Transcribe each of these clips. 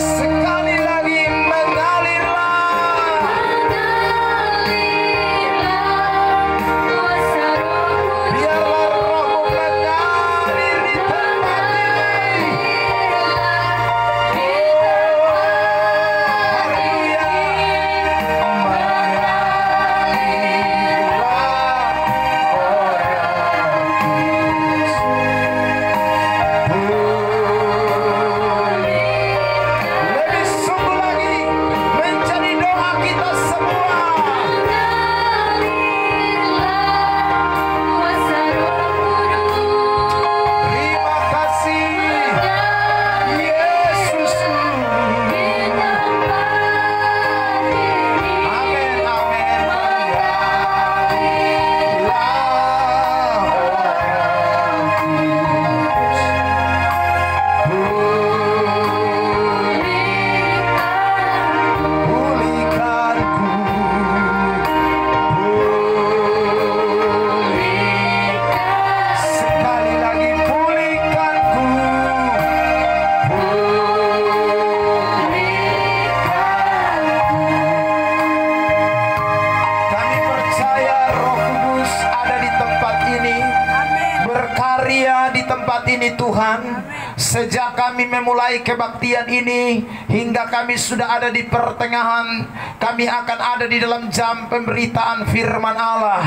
Segala tempat ini Tuhan. Sejak kami memulai kebaktian ini hingga kami sudah ada di pertengahan, kami akan ada di dalam jam pemberitaan firman Allah.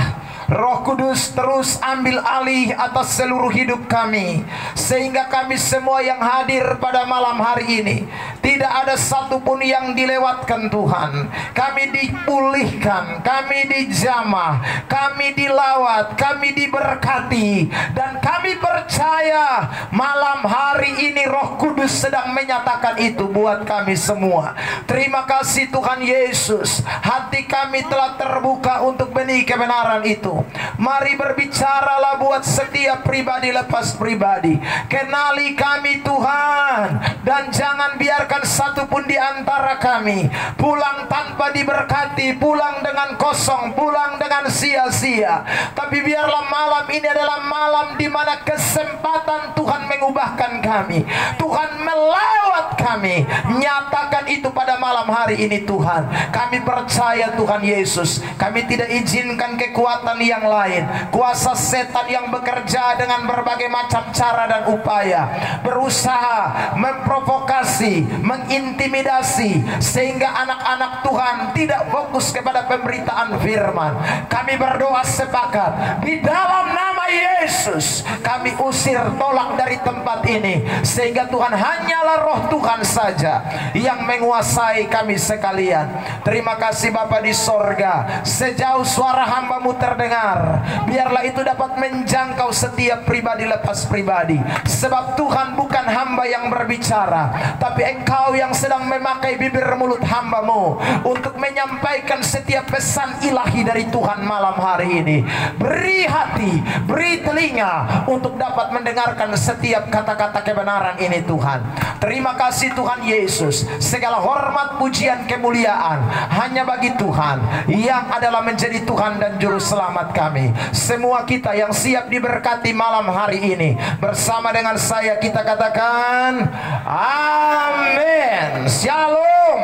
Roh Kudus terus ambil alih atas seluruh hidup kami, sehingga kami semua yang hadir pada malam hari ini tidak ada satupun yang dilewatkan Tuhan. Kami dipulihkan, kami dijamah, kami dilawat, kami diberkati, dan kami percaya malam hari ini Roh Kudus sedang menyatakan itu buat kami semua. Terima kasih Tuhan Yesus, hati kami telah terbuka untuk benih kebenaran itu. Mari berbicaralah buat setiap pribadi lepas pribadi. Kenali kami Tuhan, dan jangan biarkan satupun di antara kami pulang tanpa diberkati, pulang dengan kosong, pulang dengan sia-sia. Tapi biarlah malam ini adalah malam di mana kesempatan Tuhan mengubahkan kami, Tuhan melawat kami. Nyatakan itu pada malam hari ini Tuhan. Kami percaya Tuhan Yesus, kami tidak izinkan kekuatan yang lain, kuasa setan yang bekerja dengan berbagai macam cara dan upaya, berusaha memprovokasi, mengintimidasi, sehingga anak-anak Tuhan tidak fokus kepada pemberitaan firman. Kami berdoa sepakat di dalam nama Yesus, kami usir, tolak dari tempat ini, sehingga Tuhan hanyalah Roh Tuhan saja yang menguasai kami sekalian. Terima kasih Bapa di sorga, sejauh suara hamba-Mu terdengar, biarlah itu dapat menjangkau setiap pribadi lepas pribadi. Sebab Tuhan bukan hamba yang berbicara, tapi Engkau yang sedang memakai bibir mulut hamba-Mu untuk menyampaikan setiap pesan ilahi dari Tuhan malam hari ini. Beri hati, beri telinga untuk dapat mendengarkan setiap kata-kata kebenaran ini Tuhan. Terima kasih Tuhan Yesus. Segala hormat, pujian, kemuliaan hanya bagi Tuhan yang adalah menjadi Tuhan dan Juru Selamat kami. Semua kita yang siap diberkati malam hari ini, bersama dengan saya kita katakan amin. Shalom.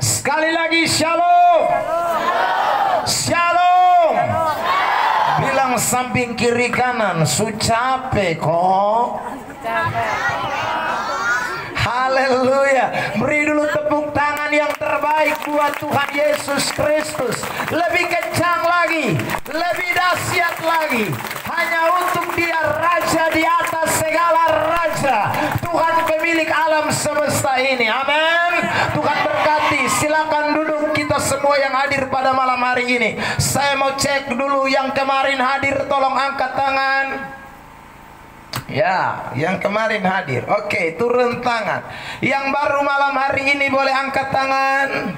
Sekali lagi shalom. Shalom. Bilang samping kiri kanan, su capek kok. Haleluya. Beri dulu tepuk tangan yang terbaik buat Tuhan Yesus Kristus. Lebih kencang lagi, lebih dahsyat lagi. Hanya untuk Dia Raja di atas segala raja, Tuhan pemilik alam semesta ini. Amin. Tuhan berkati. Silakan duduk kita semua yang hadir pada malam hari ini. Saya mau cek dulu yang kemarin hadir, tolong angkat tangan. Ya, yang kemarin hadir. Oke, turun tangan. Yang baru malam hari ini boleh angkat tangan.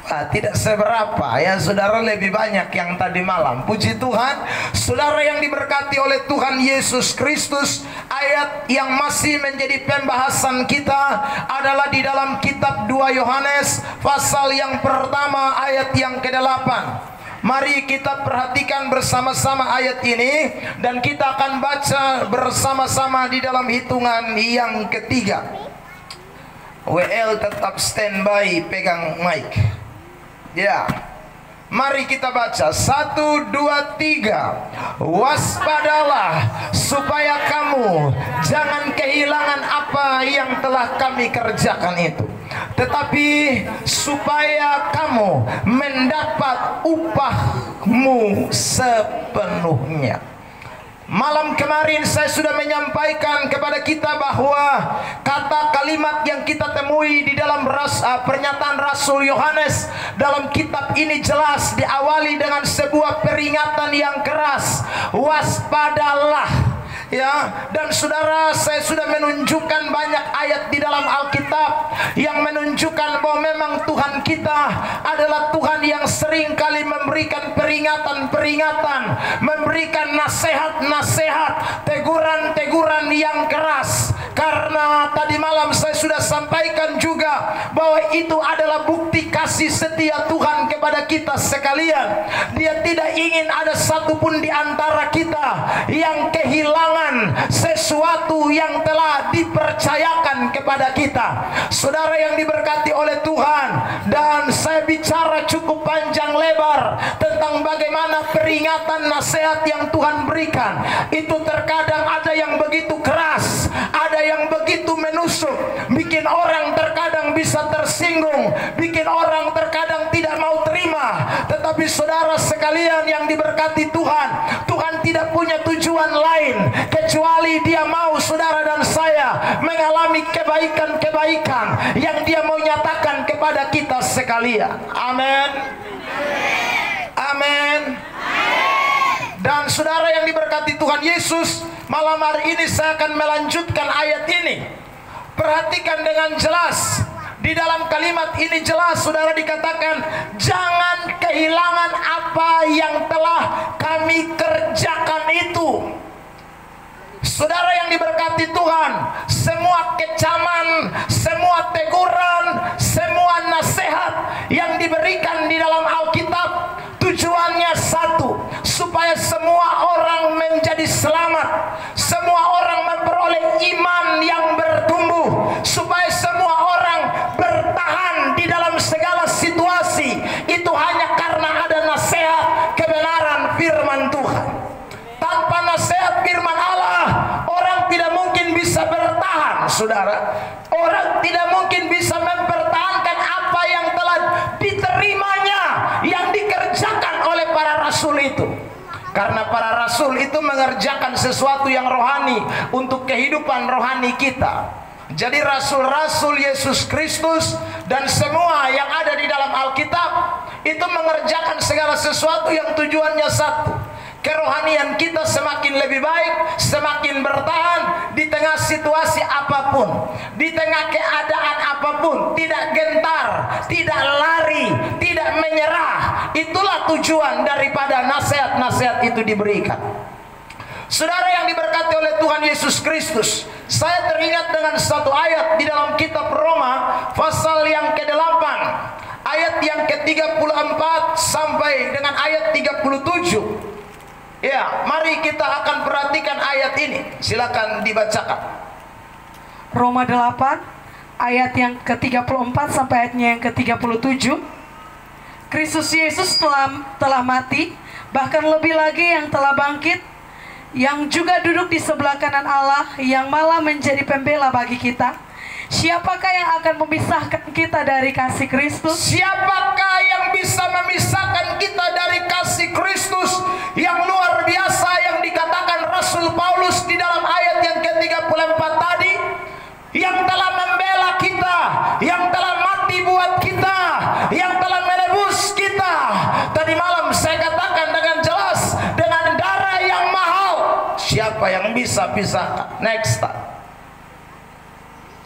Tidak seberapa ya saudara, lebih banyak yang tadi malam. Puji Tuhan. Saudara yang diberkati oleh Tuhan Yesus Kristus, ayat yang masih menjadi pembahasan kita adalah di dalam kitab 2 Yohanes pasal yang pertama ayat yang ke-8. Mari kita perhatikan bersama-sama ayat ini, dan kita akan baca bersama-sama di dalam hitungan yang ketiga. WL tetap standby, pegang mic. Ya, mari kita baca 1, 2, 3. Waspadalah supaya kamu jangan kehilangan apa yang telah kami kerjakan itu, tetapi supaya kamu mendapat upahmu sepenuhnya. Malam kemarin saya sudah menyampaikan kepada kita bahwa kata kalimat yang kita temui di dalam pernyataan Rasul Yohanes dalam kitab ini jelas diawali dengan sebuah peringatan yang keras. Waspadalah. Ya, dan saudara, saya sudah menunjukkan banyak ayat di dalam Alkitab yang menunjukkan bahwa memang Tuhan kita adalah Tuhan yang sering kali memberikan peringatan-peringatan, memberikan nasihat-nasihat, teguran-teguran yang keras. Karena tadi malam saya sudah sampaikan juga bahwa itu adalah bukti kasih setia Tuhan kepada kita sekalian. Dia tidak ingin ada satupun di antara kita yang kehilangan sesuatu yang telah dipercayakan kepada kita. Saudara yang diberkati oleh Tuhan, dan saya bicara cukup panjang lebar tentang bagaimana peringatan nasihat yang Tuhan berikan itu terkadang ada yang begitu keras, ada yang begitu menusuk, bikin orang terkadang bisa tersinggung, bikin orang terkadang tidak mau terima. Tetapi saudara sekalian yang diberkati Tuhan, Tuhan tidak punya tujuan lain kecuali Dia mau saudara dan saya mengalami kebaikan-kebaikan yang Dia mau nyatakan kepada kita sekalian. Amin. Amin. Dan saudara yang diberkati Tuhan Yesus, malam hari ini saya akan melanjutkan ayat ini. Perhatikan dengan jelas. Di dalam kalimat ini jelas saudara dikatakan, jangan kehilangan apa yang telah kami kerjakan itu. Saudara yang diberkati Tuhan, semua kecaman, semua teguran, semua nasihat yang diberikan di dalam Alkitab tujuannya satu, supaya semua orang menjadi selamat, semua orang memperoleh iman yang bertumbuh, supaya semua orang bertahan di dalam segala situasi. Itu hanya karena ada nasihat kebenaran firman Tuhan. Tanpa nasihat firman Allah, orang tidak mungkin bisa bertahan, saudara. Orang tidak mungkin bisa mempertahankan apa yang telah diterimanya, yang dikerjakan oleh para rasul itu. Karena para rasul itu mengerjakan sesuatu yang rohani untuk kehidupan rohani kita. Jadi rasul-rasul Yesus Kristus dan semua yang ada di dalam Alkitab itu mengerjakan segala sesuatu yang tujuannya satu. Kerohanian kita semakin lebih baik, semakin bertahan di tengah situasi apapun, di tengah keadaan apapun, tidak gentar, tidak lari, tidak menyerah. Itulah tujuan daripada nasihat-nasihat itu diberikan. Saudara yang diberkati oleh Tuhan Yesus Kristus, saya teringat dengan satu ayat di dalam kitab Roma pasal yang ke-8, ayat yang ke-34 sampai dengan ayat 37. Ya, mari kita akan perhatikan ayat ini. Silakan dibacakan. Roma 8 ayat yang ke-34 sampai ayatnya yang ke-37. Kristus Yesus telah mati, bahkan lebih lagi yang telah bangkit, yang juga duduk di sebelah kanan Allah, yang malah menjadi pembela bagi kita. Siapakah yang akan memisahkan kita dari kasih Kristus? Siapakah yang bisa memisahkan kita dari kasih Kristus yang luar biasa yang dikatakan Rasul Paulus di dalam ayat yang ke-34 tadi? Yang telah membela kita, yang telah mati buat kita, yang telah menebus kita. Tadi malam saya katakan dengan jelas, dengan darah yang mahal. Siapa yang bisa pisahkan? Next time.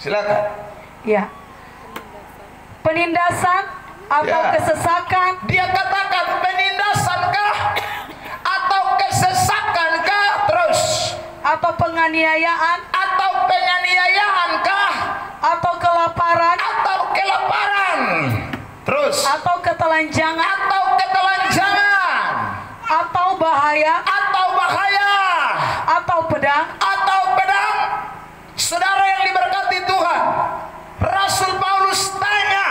Silakan. Ya. Penindasan atau kesesakan? Dia katakan penindasankah atau kesesakankah? Terus. Atau penganiayaan? Atau penganiayaankah? Atau kelaparan? Atau kelaparan? Terus. Atau ketelanjangan? Atau ketelanjangan? Atau bahaya? Atau bahaya? Atau pedang? Atau pedang? Saudara yang diberkati Tuhan, Rasul Paulus tanya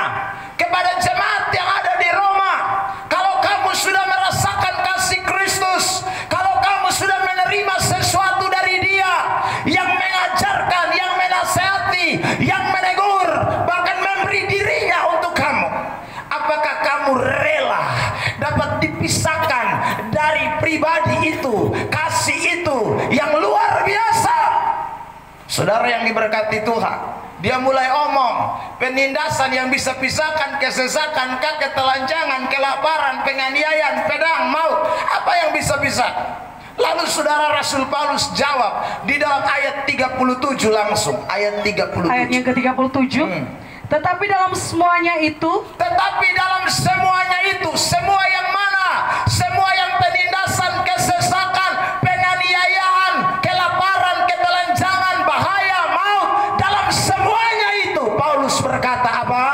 kepada jemaat yang ada di Roma, kalau kamu sudah merasakan kasih Kristus, kalau kamu sudah menerima sesuatu dari Dia yang mengajarkan, yang menasihati, yang menegur, bahkan memberi dirinya untuk kamu, apakah kamu rela dapat dipisahkan dari pribadi itu, kasih itu yang luar biasa? Saudara yang diberkati Tuhan, dia mulai omong penindasan yang bisa pisahkan, kesesakan, ketelanjangan, kelaparan, penganiayaan, pedang, maut. Apa yang bisa pisah? Lalu saudara Rasul Paulus jawab di dalam ayat 37 langsung. Ayat 37. Ayat yang ke-37. Tetapi dalam semuanya itu, semua yang mana? Semua yang penindasan, kesesakan, penganiayaan, kelaparan, ketelanjangan, bahaya, maut, berkata apa?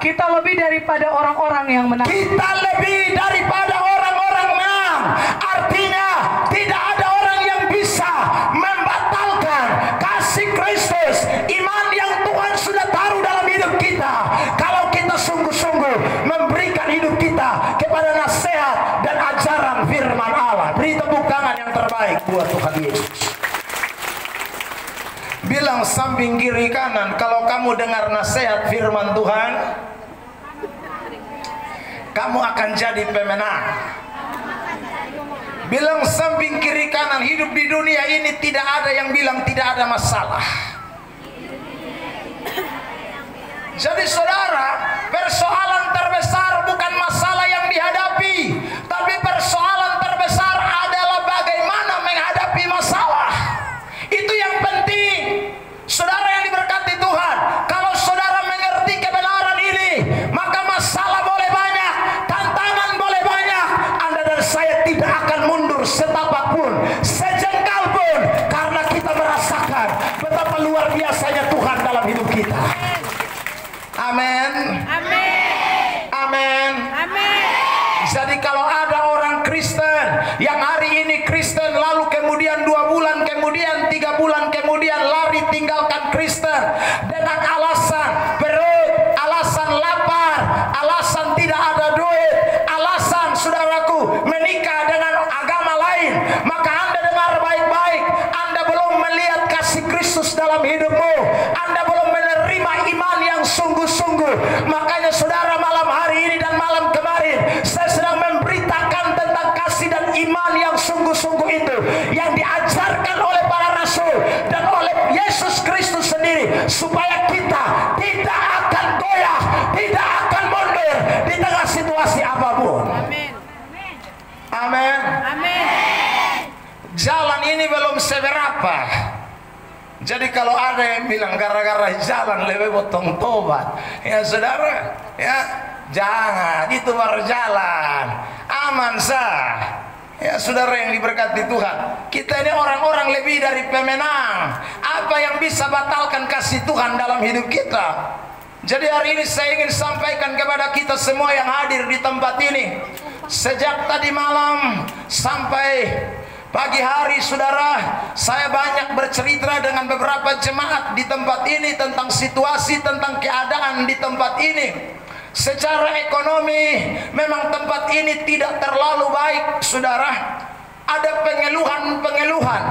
Kita lebih daripada orang-orang yang menang. Kita lebih daripada orang-orang menang. Artinya tidak ada orang yang bisa membatalkan kasih Kristus, iman yang Tuhan sudah taruh dalam hidup kita. Kalau kita sungguh-sungguh memberikan hidup kita kepada nasihat dan ajaran firman Allah. Beri tepuk tangan yang terbaik buat Tuhan Yesus. Bilang samping kiri kanan, kalau kamu dengar nasihat firman Tuhan, kamu akan jadi pemenang. Bilang samping kiri kanan, hidup di dunia ini tidak ada yang bilang tidak ada masalah. Jadi saudara, persoalan terbesar bukan masalah yang dihadapi, tapi persoalan terbesar adalah bagaimana menghadapi masalah. Itu yang penting. Saudara yang diberkati Tuhan, kalau saudara mengerti kebenaran ini, maka masalah boleh banyak, tantangan boleh banyak. Anda dan saya tidak akan mundur setapak pun, sejengkal pun, karena kita merasakan betapa luar biasanya Tuhan dalam hidup kita. Amin. Amin. Jadi kalau ada orang Kristen yang hari ini Kristen, lalu kemudian 2 bulan kemudian, 3 bulan kemudian lari tinggalkan Kristen dengan alasan perut, alasan lapar, alasan tidak ada duit, alasan saudaraku menikah dengan agama lain, maka Anda dengar baik-baik, Anda belum melihat kasih Kristus dalam hidupmu, Anda belum menerima iman yang sungguh-sungguh. Makanya saudara, malam hari ini dan malam kemarin saya sedang memberitakan tentang kasih dan iman yang sungguh-sungguh itu, yang diajarkan oleh para rasul dan oleh Yesus Kristus sendiri, supaya kita tidak akan goyah, tidak akan mundur di tengah situasi apapun. Amin. Jalan ini belum seberapa. Jadi kalau ada yang bilang gara-gara jalan lebih potong tobat, ya saudara, ya jangan, itu baru jalan, aman sah. Ya saudara yang diberkati Tuhan, kita ini orang-orang lebih dari pemenang. Apa yang bisa batalkan kasih Tuhan dalam hidup kita? Jadi hari ini saya ingin sampaikan kepada kita semua yang hadir di tempat ini, sejak tadi malam sampai pagi hari, saudara, saya banyak bercerita dengan beberapa jemaat di tempat ini tentang situasi, tentang keadaan di tempat ini. Secara ekonomi memang tempat ini tidak terlalu baik, saudara. Ada pengeluhan-pengeluhan,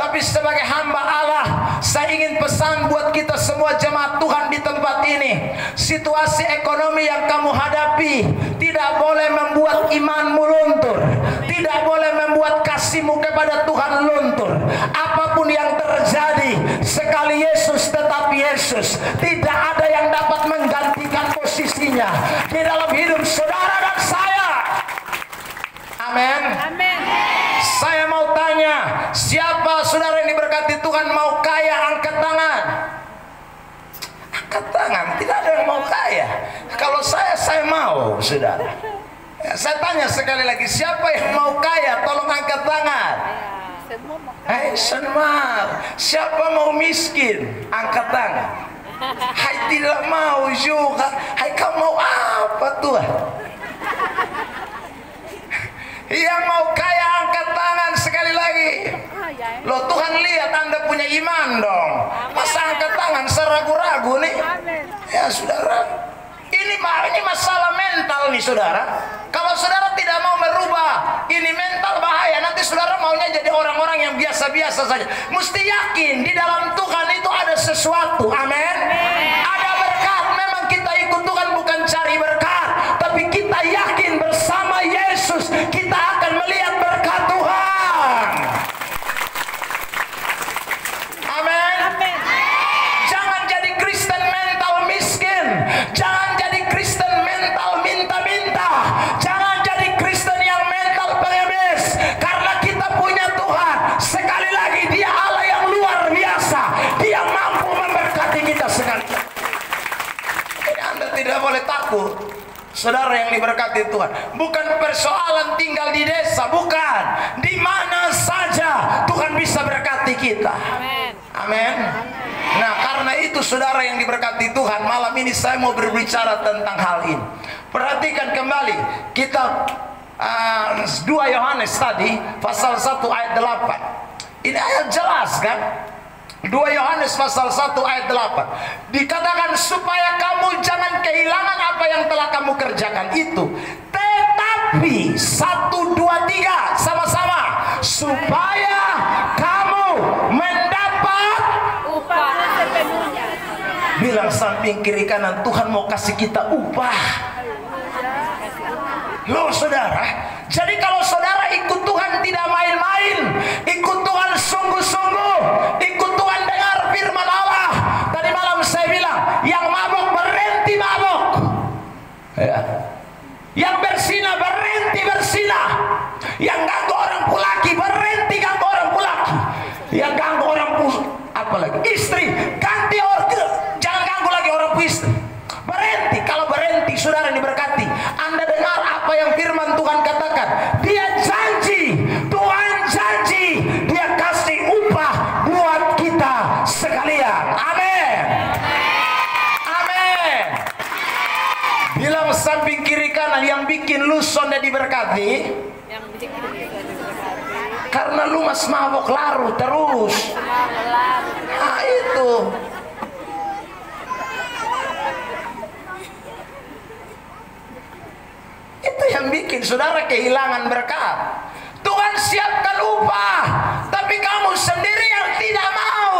tapi sebagai hamba Allah, saya ingin pesan buat kita semua jemaat Tuhan di tempat ini. Situasi ekonomi yang kamu hadapi tidak boleh membuat imanmu luntur, tidak boleh membuat kasihmu kepada Tuhan luntur. Apapun yang terjadi, sekali Yesus tetap Yesus. Tidak ada yang dapat menggantikan posisinya di dalam hidup saudara dan saya. Amin. Saya mau tanya, siapa saudara yang diberkati Tuhan mau kaya? Angkat tangan. Angkat tangan. Tidak ada yang mau kaya. Kalau saya mau, saudara. Ya, saya tanya sekali lagi, siapa yang mau kaya? Tolong angkat tangan. Semua. Siapa mau miskin? Angkat tangan. Hai, tidak mau juga. Hai, kamu mau apa Tuhan? Yang mau kaya angkat tangan sekali lagi. Loh, Tuhan lihat Anda punya iman dong. Masa angkat tangan seragu-ragu nih? Ya saudara, ini masalah mental nih saudara. Kalau saudara tidak mau merubah ini mental, bahaya. Nanti saudara maunya jadi orang-orang yang biasa-biasa saja. Mesti yakin di dalam Tuhan itu ada sesuatu. Amin. Ada berkat. Memang kita ikut Tuhan bukan cari berkat, tapi kita yakin bersama Yesus kita akan melihat berkat Tuhan. Amin. Jangan jadi Kristen mental miskin. Jangan jadi Kristen mental minta-minta. Jangan jadi Kristen yang mental pengemis. Karena kita punya Tuhan. Sekali lagi, Dia Allah yang luar biasa. Dia mampu memberkati kita sekali. Jadi Anda tidak boleh takut, saudara yang diberkati Tuhan. Bukan persoalan tinggal di desa, bukan. Di mana saja Tuhan bisa berkati kita. Amin. Nah, karena Karena itu saudara yang diberkati Tuhan, malam ini saya mau berbicara tentang hal ini. Perhatikan kembali kitab 2 Yohanes tadi pasal 1 ayat 8. Ini ayat jelas kan? 2 Yohanes pasal 1 ayat 8 dikatakan supaya kamu jangan kehilangan apa yang telah kamu kerjakan itu, tetapi 1, 2, 3 sama-sama, supaya kamu mendapat upah sepenuhnya. Bilang samping kiri kanan, Tuhan mau kasih kita upah. Loh saudara, jadi kalau saudara ikut Tuhan tidak main-main, ikut Tuhan sungguh-sungguh, ikut Tuhan dengar firman Allah. Tadi malam saya bilang, yang mabuk berhenti mabuk, ya. Yang bersinah berhenti bersinah, yang ganggu orang pulaki berhenti ganggu orang pulaki, yang ganggu orang apalagi istri, ganti orang, jangan ganggu lagi orang istri. Berhenti. Kalau berhenti, saudara diberkati. Anda dengar apa yang firman Tuhan katakan. Dia janji, Tuhan janji, dia kasih upah buat kita sekalian. Amin. Amin. Bilang samping kiri kanan, yang bikin lu sonde diberkati, karena lu mas mabok larut terus. Nah itu. Itu yang bikin saudara kehilangan berkat. Tuhan siapkan upah, tapi kamu sendiri yang tidak mau.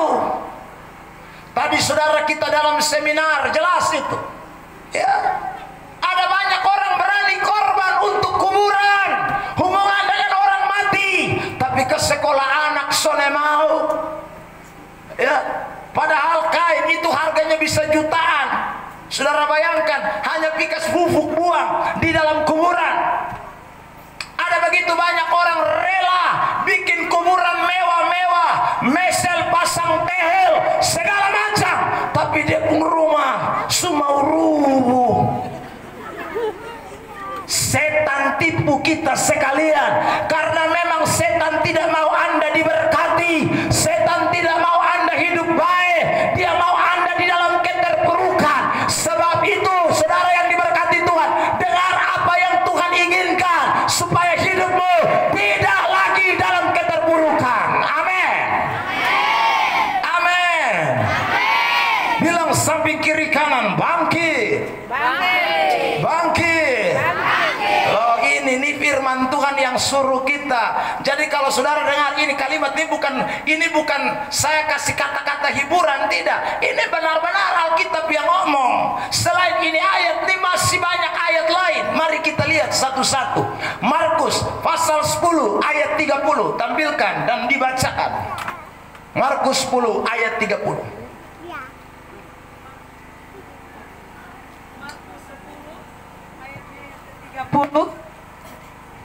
Tadi saudara kita dalam seminar jelas itu, ya. Ada banyak orang berani korban untuk kuburan, hubungan dengan orang mati, tapi ke sekolah anak sone mau, ya. Padahal kain itu harganya bisa jutaan. Saudara bayangkan, hanya pikas bubuk buang di dalam kuburan. Ada begitu banyak orang rela bikin kuburan mewah-mewah, mesel, pasang tehel, segala macam, tapi dia pun rumah semua rubuh. Setan tipu kita sekalian, karena memang setan tidak mau Anda diberkati, setan tidak mau Anda hidup baik, dia mau Anda di dalam keterpurukan. Sebab itu saudara yang diberkati Tuhan, dengar apa yang Tuhan inginkan, supaya hidupmu tidak lagi dalam keterpurukan. Amin. Amin. Bilang samping kiri kanan, bangkit. Bangkit. Oh ini firman Tuhan yang suruh kita. Jadi kalau saudara dengar ini kalimat ini bukan saya kasih kata-kata hiburan, tidak. Ini benar-benar Alkitab yang ngomong. Selain ini ayat, ini masih banyak ayat lain. Mari kita lihat satu-satu. Markus pasal 10 ayat 30, tampilkan dan dibacakan. Markus 10 ayat 30.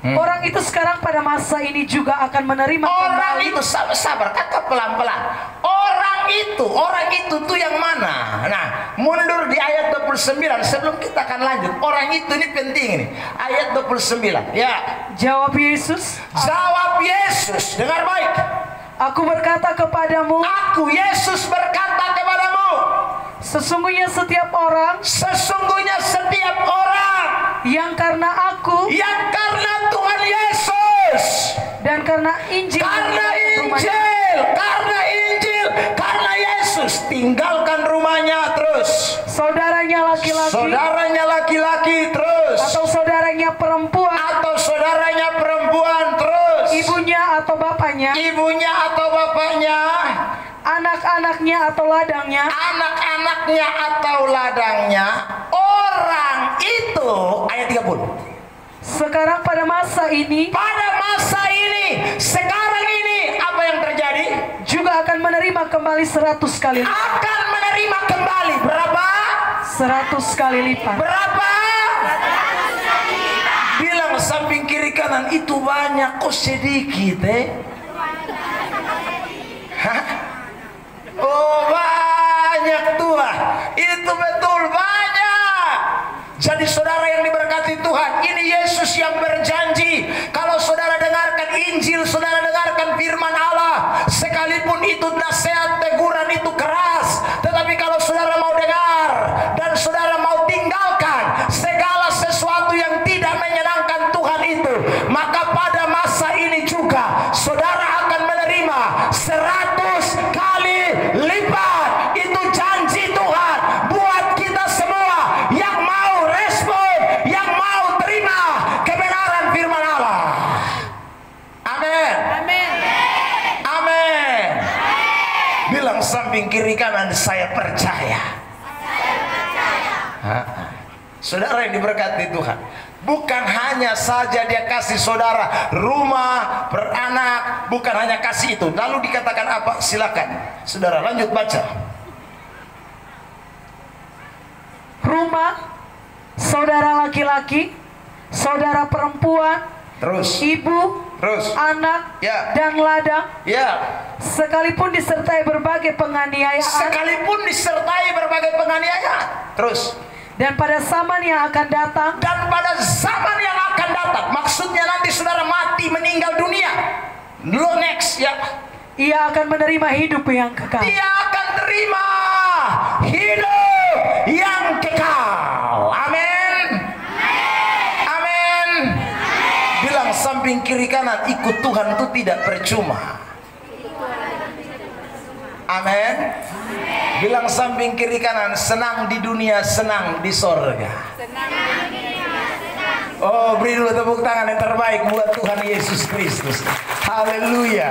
Orang itu sekarang pada masa ini juga akan menerima orang kembali. itu sabar, kata pelan-pelan. Orang itu tuh yang mana? Nah, mundur di ayat 29 sebelum kita akan lanjut. Orang itu ini penting ini. Ayat 29. Ya. Jawab Yesus. Dengar baik. Aku berkata kepadamu. Aku Yesus berkata kepadamu. Sesungguhnya setiap orang yang karena aku, yang karena Tuhan Yesus, dan karena Injil, karena Yesus tinggalkan rumahnya, terus saudaranya laki-laki, terus atau saudaranya perempuan, terus ibunya atau bapaknya, anak-anaknya atau ladangnya, orang itu, ayat 30. Sekarang pada masa ini, sekarang ini apa yang terjadi? Juga akan menerima kembali 100 kali lipat. Akan menerima kembali berapa? 100 kali lipat. Berapa? Bilang samping kiri kanan, itu banyak kok sedikit Hah? Oh banyak Tuhan, itu betul banyak. Jadi saudara yang diberkati Tuhan, ini Yesus yang berjanji. Kalau saudara dengarkan Injil, saudara dengarkan firman Allah, sekalipun itu nasihat, teguran itu keras, tetapi Saudara yang diberkati Tuhan, bukan hanya saja dia kasih saudara rumah, beranak, bukan hanya kasih itu. Lalu dikatakan apa? Silakan saudara lanjut baca. Rumah, saudara laki-laki, saudara perempuan, terus ibu, terus anak, ya, dan ladang, ya, sekalipun disertai berbagai penganiayaan, sekalipun disertai berbagai penganiayaan, terus, dan pada zaman yang akan datang, dan pada zaman yang akan datang, maksudnya nanti saudara mati meninggal dunia, lo next ya, ia akan menerima hidup yang kekal. Dia akan terima hidup yang kekal. Amin. Amin. Bilang samping kiri kanan, ikut Tuhan itu tidak percuma. Amin. Bilang samping kiri kanan, senang di dunia, senang di sorga. Oh, beri dulu tepuk tangan yang terbaik buat Tuhan Yesus Kristus. Haleluya.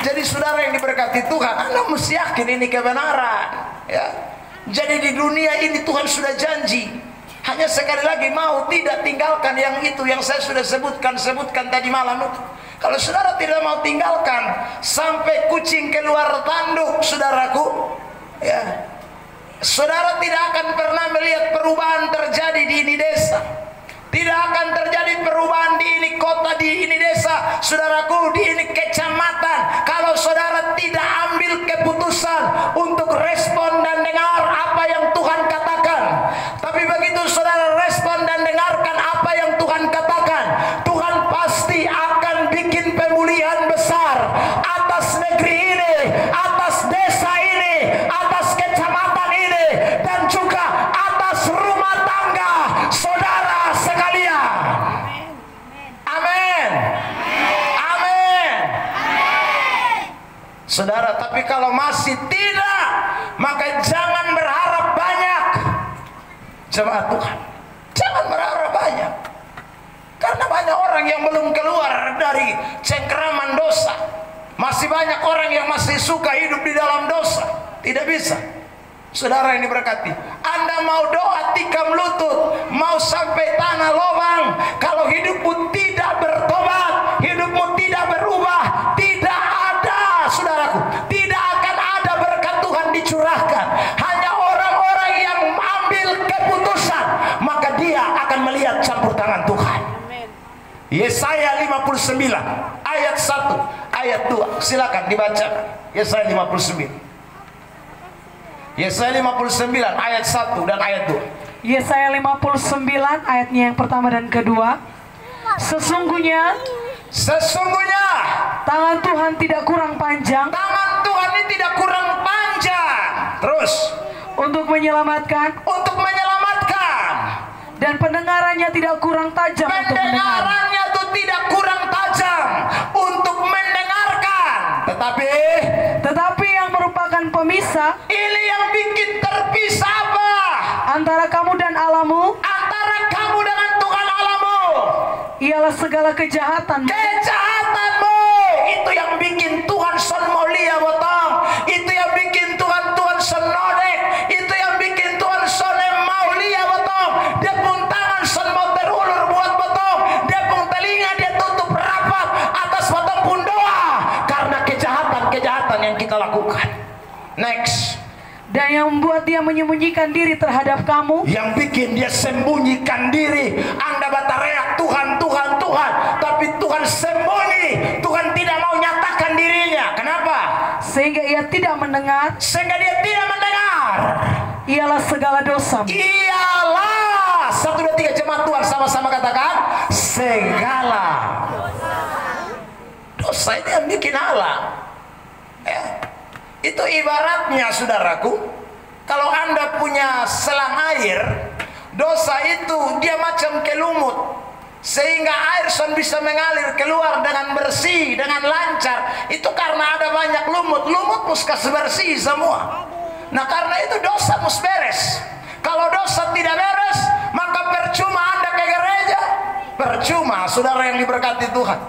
Jadi saudara yang diberkati Tuhan, Anda mesti yakin ini kebenaran, ya. Jadi di dunia ini Tuhan sudah janji. Hanya sekali lagi mau tidak tinggalkan yang itu yang saya sudah sebutkan tadi malam itu. Kalau saudara tidak mau tinggalkan sampai kucing keluar tanduk, saudaraku, ya, saudara tidak akan pernah melihat perubahan terjadi di ini desa. Tidak akan terjadi perubahan di ini kota, di ini desa, saudaraku, di ini kecamatan, kalau saudara tidak ambil keputusan untuk respon dan dengar apa yang Tuhan katakan. Tapi begitu saudara respon dan dengarkan apa yang Tuhan katakan, Tuhan pasti akan bikin pemulihan besar atas negeri ini, atas desa ini, atas kecamatan ini, dan juga atas rumah tangga saudara sekalian. Amin. Amin. Saudara, tapi kalau masih tidak, maka jangan berharap banyak. Jemaat Tuhan, jangan berharap banyak. Karena banyak orang yang belum keluar dari cengkeraman dosa. Masih banyak orang yang masih suka hidup di dalam dosa. Tidak bisa. Saudara yang diberkati, Anda mau doa tikam lutut, mau sampai tanah lubang, kalau hidupmu tidak bertobat, hidupmu tidak berubah, tidak ada, saudaraku, tidak akan ada berkat Tuhan dicurahkan. Hanya orang-orang yang ambil keputusan, maka dia akan melihat campur tangan Tuhan. Yesaya 59 ayat 1 ayat 2, silakan dibaca. Yesaya 59. Yesaya 59 ayat 1 dan ayat 2. Yesaya 59 ayatnya yang pertama dan kedua. Sesungguhnya tangan Tuhan tidak kurang panjang. Tangan Tuhan ini tidak kurang panjang. Terus untuk menyelamatkan. Dan pendengarannya tidak kurang tajam untuk mendengar. Pendengarannya itu tidak kurang tajam untuk mendengarkan. Tetapi yang merupakan pemisah. Ini yang bikin terpisah apa? Antara kamu dan Allahmu. Antara kamu dengan Tuhan Allahmu. Ialah segala kejahatan. Kejahatanmu. Itu yang bikin Tuhan son mulia botong. Itu yang bikin Tuhan son nodek. Itu yang bikin Tuhan son mulia botong. Dia pun tangan son mau terulur buat botong. Dia pun telinga dia tutup rapat atas botong pun doa. Karena kejahatan yang kita lakukan. Next. Dan yang membuat dia menyembunyikan diri terhadap kamu. Yang bikin dia sembunyikan diri. Anda batareak Tuhan, Tuhan, Tuhan. Tapi Tuhan sembunyi. Tuhan tidak mau nyatakan dirinya. Kenapa? Sehingga ia tidak mendengar. Ialah segala dosa. Ialah. 1, 2, 3 jemaat Tuhan sama-sama katakan. Segala dosa ini yang bikin Allah. Ya. Itu ibaratnya saudaraku, kalau Anda punya selang air, dosa itu dia macam kelumut, sehingga air bisa mengalir keluar dengan bersih, dengan lancar. Itu karena ada banyak lumut mesti bersih semua. Nah karena itu dosa mesti beres. Kalau dosa tidak beres, maka percuma Anda ke gereja, percuma saudara yang diberkati Tuhan,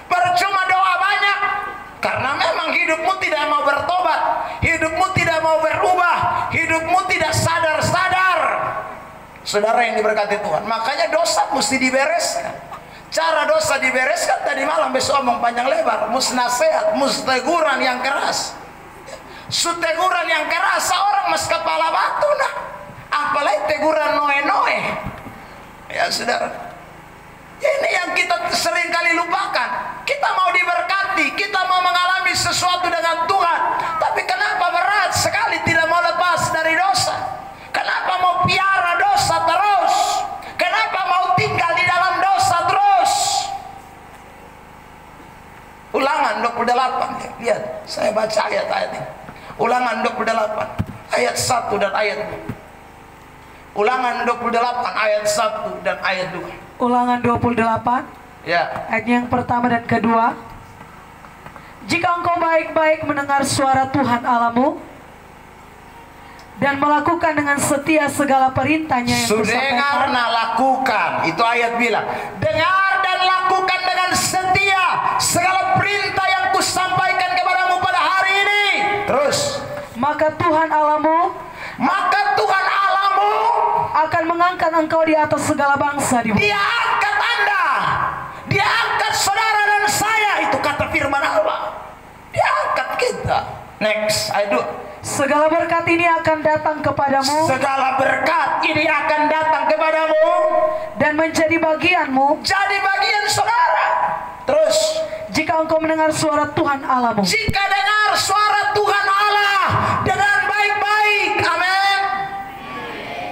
percuma doa banyak. Karena memang hidupmu tidak mau bertobat, hidupmu tidak mau berubah, hidupmu tidak sadar-sadar. Saudara yang diberkati Tuhan, makanya dosa mesti dibereskan. Cara dosa dibereskan tadi malam, besok omong panjang lebar, mus nasihat, mus teguran yang keras. Teguran yang keras seorang mas kepala batu nah. Apalagi teguran noe-noe. Ya saudara, ini yang kita sering kali lupakan. Kita mau diberkati, kita mau mengalami sesuatu dengan Tuhan, tapi kenapa berat sekali tidak mau lepas dari dosa? Kenapa mau piara dosa terus? Kenapa mau tinggal di dalam dosa terus? Ulangan 28, lihat, saya baca ayat-ayat ini. Ulangan 28 ayat 1 dan ayat 2. Ulangan 28 ayat 1 dan ayat 2. Ulangan 28 ya, ayat yang pertama dan kedua. Jika engkau baik-baik mendengar suara Tuhan Allahmu dan melakukan dengan setia segala perintahnya yang dengar nah lakukan, itu ayat bilang, dengar dan lakukan dengan setia segala perintah yang kusampaikan kepadamu pada hari ini. Terus, maka Tuhan Allahmu akan mengangkat engkau di atas segala bangsa di bumi. Dia angkat Anda, dia angkat saudara dan saya, itu kata firman Allah. Dia angkat kita. Next, ayat 2. Segala berkat ini akan datang kepadamu. Segala berkat ini akan datang kepadamu dan menjadi bagianmu. Jadi bagian saudara. Terus, jika engkau mendengar suara Tuhan Allahmu. Jika dengar suara Tuhan Allah dengan baik-baik. Amin.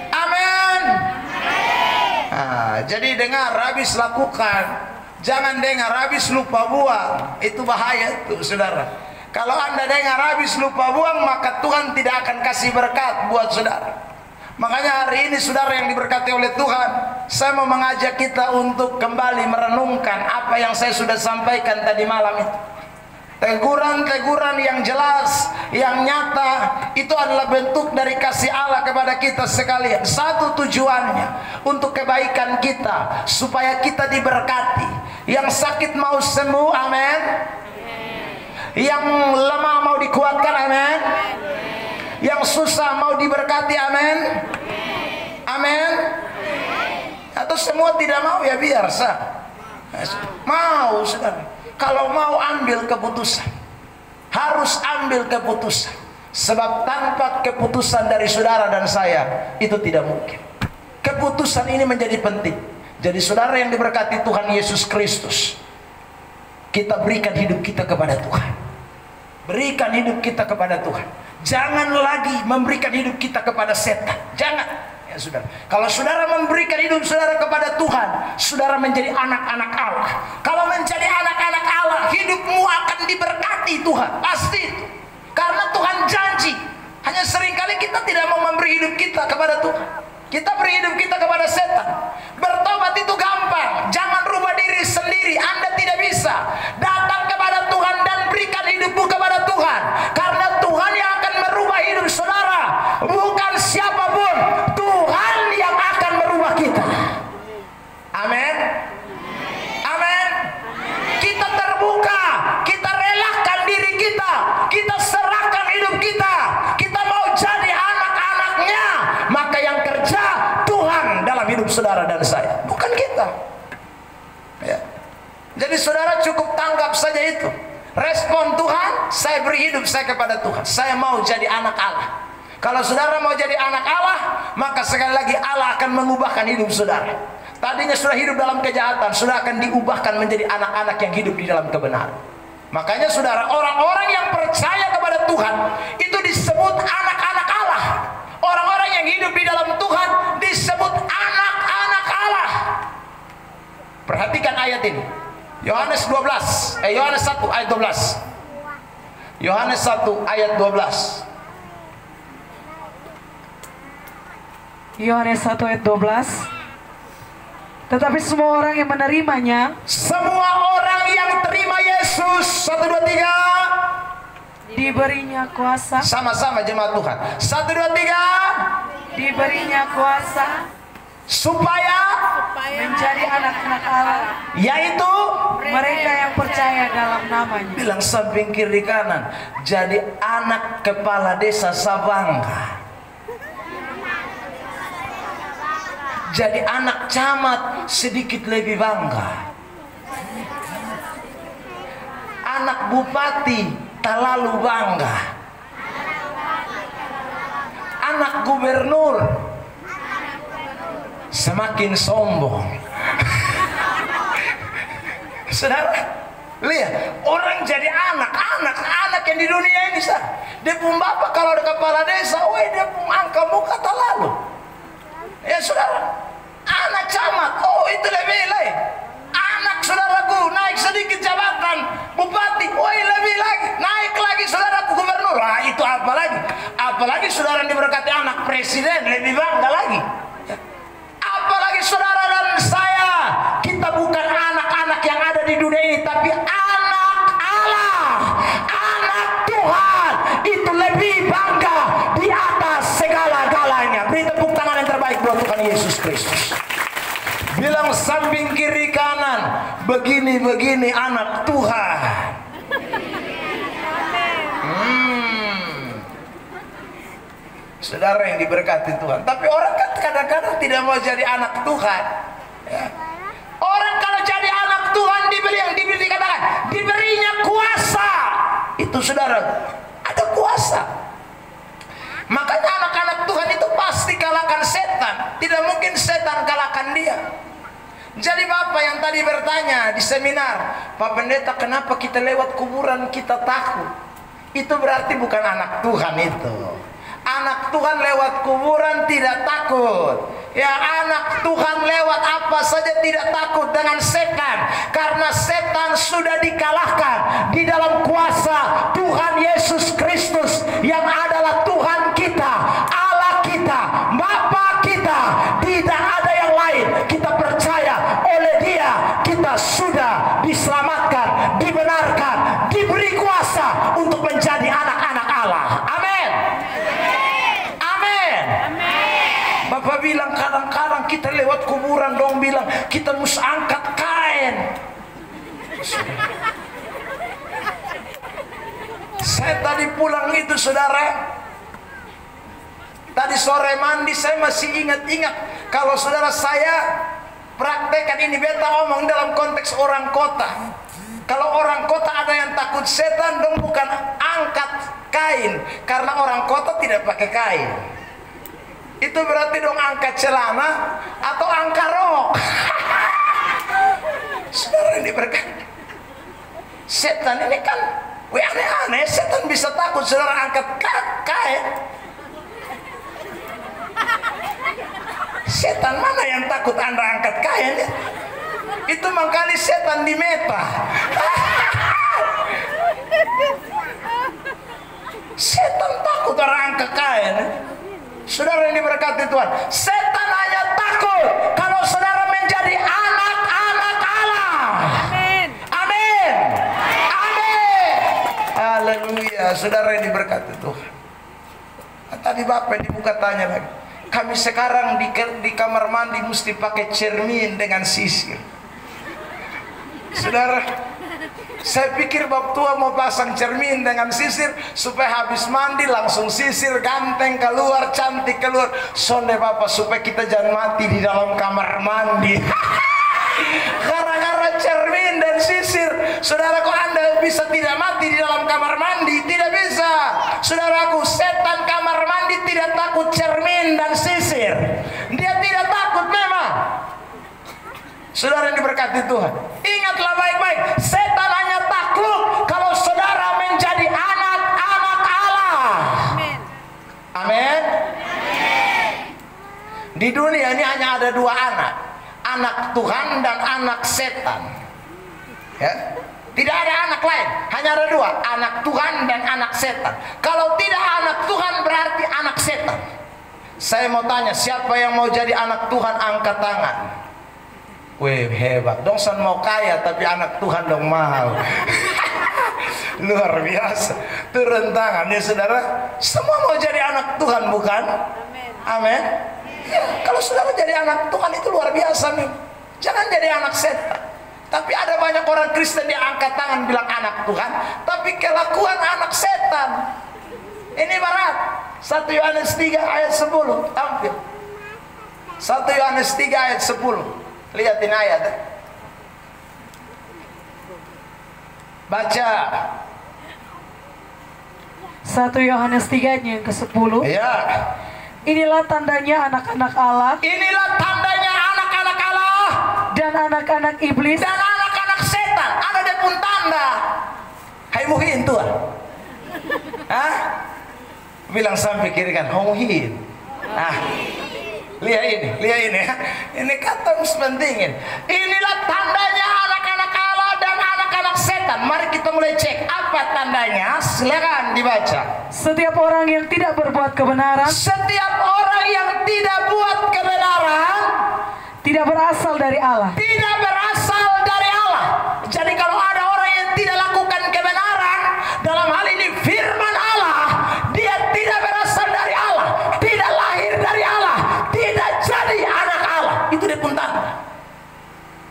Amin. Nah, jadi dengar, habis lakukan. Jangan dengar, habis lupa buang. Itu bahaya tuh saudara. Kalau Anda dengar habis lupa buang, maka Tuhan tidak akan kasih berkat buat saudara. Makanya hari ini saudara yang diberkati oleh Tuhan, saya mau mengajak kita untuk kembali merenungkan apa yang saya sudah sampaikan tadi malam itu. Teguran-teguran yang jelas, yang nyata, itu adalah bentuk dari kasih Allah kepada kita sekalian. Satu tujuannya, untuk kebaikan kita, supaya kita diberkati. Yang sakit mau sembuh, amin. Yang lemah mau dikuatkan, amin. Yang susah mau diberkati, amin. Amin. Atau semua tidak mau, ya biar sah. Mau saudara. Kalau mau ambil keputusan, harus ambil keputusan. Sebab tanpa keputusan dari saudara dan saya, itu tidak mungkin. Keputusan ini menjadi penting. Jadi saudara yang diberkati Tuhan Yesus Kristus, kita berikan hidup kita kepada Tuhan. Berikan hidup kita kepada Tuhan. Jangan lagi memberikan hidup kita kepada setan. Jangan. Ya saudara. Kalau saudara memberikan hidup saudara kepada Tuhan, saudara menjadi anak-anak Allah. Kalau menjadi anak-anak Allah, hidupmu akan diberkati Tuhan. Pasti itu. Karena Tuhan janji. Hanya seringkali kita tidak mau memberi hidup kita kepada Tuhan. Kita beri hidup kita kepada setan. Bertobat itu gampang. Jangan rubah diri sendiri. Anda tidak bisa. Datang kepada Tuhan dan berikan hidupmu kepada Tuhan. Karena Tuhan yang akan merubah hidup saudara. Bukan siapapun. Tuhan yang akan merubah kita. Amin. Amin. Kita terbuka. Kita relakan diri kita. Kita serahkan hidup kita. Kita mau jadi anak-anaknya. Maka yang kerja Tuhan dalam hidup saudara dan saya, bukan kita. Ya. Jadi saudara cukup tanggap saja itu. Respon Tuhan, saya beri hidup saya kepada Tuhan. Saya mau jadi anak Allah. Kalau saudara mau jadi anak Allah, maka sekali lagi Allah akan mengubahkan hidup saudara. Tadinya sudah hidup dalam kejahatan, sudah akan diubahkan menjadi anak-anak yang hidup di dalam kebenaran. Makanya saudara, orang-orang yang percaya kepada Tuhan itu disebut anak-anak Allah. Orang-orang yang hidup di dalam Tuhan disebut anak-anak Allah. Perhatikan ayat ini. Yohanes 1 ayat 12. Yohanes 1 ayat 12. Yohanes 1 ayat 12. Tetapi semua orang yang menerimanya, semua orang yang terima Yesus, 1, 2, 3, diberinya kuasa. Sama-sama jemaat Tuhan. 1, 2, 3. Diberinya kuasa supaya menjadi anak-anak Allah, yaitu mereka yang percaya dalam namanya. Bilang samping kiri kanan, jadi anak kepala desa Sabangka. Jadi anak camat sedikit lebih bangga. Anak bupati terlalu bangga. Anak gubernur semakin sombong. Saudara, lihat orang jadi anak yang di dunia ini sah. Dia pun bapak kalau ada kepala desa, weh dia pun angka muka terlalu. Ya saudara, anak camat, oh itu lebih lain. Anak saudaraku naik sedikit jabatan bupati, woi lebih lagi, naik lagi saudaraku gubernur. Wah itu apalagi saudara yang diberkati anak presiden, lebih bangga lagi. Apalagi saudara dan saya, kita bukan anak-anak yang ada di dunia ini, tapi anak Allah, anak Tuhan. Itu lebih bangga di atas segala-galanya. Beri tepuk tangan yang terbaik buat Tuhan Yesus Kristus. Bilang samping kiri kanan, begini-begini anak Tuhan. Saudara yang diberkati Tuhan. Tapi orang kan kadang-kadang tidak mau jadi anak Tuhan. Ya. Orang kalau jadi anak Tuhan diberinya kuasa. Itu saudara, ada kuasa. Makanya anak-anak Tuhan itu pasti kalahkan setan. Tidak mungkin setan kalahkan dia. Jadi Bapak yang tadi bertanya di seminar, Pak Pendeta kenapa kita lewat kuburan kita takut? Itu berarti bukan anak Tuhan itu. Anak Tuhan lewat kuburan tidak takut. Ya anak Tuhan lewat apa saja tidak takut dengan setan. Karena setan sudah dikalahkan di dalam kuasa Tuhan Yesus Kristus yang adalah Tuhan kita, Allah kita, Bapa kita. Tidak ada yang lain. Kita percaya oleh Dia kita sudah diselamatkan, dibenarkan, diberi kuasa untuk menjadi anak-anak Allah. Amin. Bapak bilang kadang-kadang kita lewat kuburan dong bilang kita mesti angkat kain. Saya tadi pulang itu saudara, tadi sore mandi saya masih ingat kalau saudara saya praktekkan ini beta omong dalam konteks orang kota. Kalau orang kota ada yang takut setan dong bukan angkat kain karena orang kota tidak pakai kain. Itu berarti dong angkat celana atau angkat rok. Saudara ini berkata, setan ini kan aneh-aneh. Setan bisa takut saudara angkat kain. Setan mana yang takut Anda angkat kain? Itu mangkali setan di meta. Setan takut orang angkat kain. Saudara yang diberkati Tuhan, setan hanya takut kalau saudara menjadi anak-anak Allah. Amin. Amin. Amin. Haleluya. Saudara yang diberkati Tuhan. Tadi Bapak dibuka tanya lagi. Kami sekarang di kamar mandi mesti pakai cermin dengan sisir. Saudara, saya pikir Bapak tua mau pasang cermin dengan sisir supaya habis mandi langsung sisir ganteng keluar, cantik keluar. Sonde Bapak supaya kita jangan mati di dalam kamar mandi. Gara-gara cermin dan sisir, saudara, kok Anda bisa tidak mati di dalam kamar mandi? Tidak bisa. Saudaraku, setan kamar mandi tidak takut cermin dan sisir. Dia tidak takut memang. Saudara yang diberkati Tuhan, ingatlah baik-baik, setan hanya takut kalau saudara menjadi anak-anak Allah. Amin. Amin. Di dunia ini hanya ada dua anak, anak Tuhan dan anak setan. Ya, tidak ada anak lain, hanya ada dua, anak Tuhan dan anak setan. Kalau tidak anak Tuhan berarti anak setan. Saya mau tanya, siapa yang mau jadi anak Tuhan angkat tangan? Wih hebat, dong san mau kaya tapi anak Tuhan dong mahal. Luar biasa. Turun tangan ya saudara. Semua mau jadi anak Tuhan bukan? Amin. Ya, kalau saudara jadi anak Tuhan itu luar biasa nih. Jangan jadi anak setan. Tapi ada banyak orang Kristen yang angkat tangan bilang anak Tuhan, tapi kelakuan anak setan. Ini berat. 1 Yohanes 3 ayat 10 tampil. 1 Yohanes 3 ayat 10. Lihatin ayat. Baca. 1 Yohanes 3 ayat yang ke-10. Ya. Inilah tandanya anak-anak Allah Inilah tandanya anak-anak Allah dan anak-anak iblis. dan anak-anak setan. Ada dia pun tanda. Hai muhin tuh. Hah? Bilang sampai kiri kan, muhin. Ah. Lihat ini. Ini kata pentingin. Inilah tandanya anak-anak Allah dan anak-anak setan. Mari kita mulai cek apa tandanya. Silakan dibaca. Setiap orang yang tidak berbuat kebenaran, Setiap orang yang tidak buat kebenaran tidak berasal dari Allah. tidak berasal dari Allah. Jadi kalau ada orang yang tidak lakukan kebenaran, dalam hal ini firman Allah, dia tidak berasal dari Allah, tidak lahir dari Allah, tidak jadi anak Allah. Itu dia pun tanda.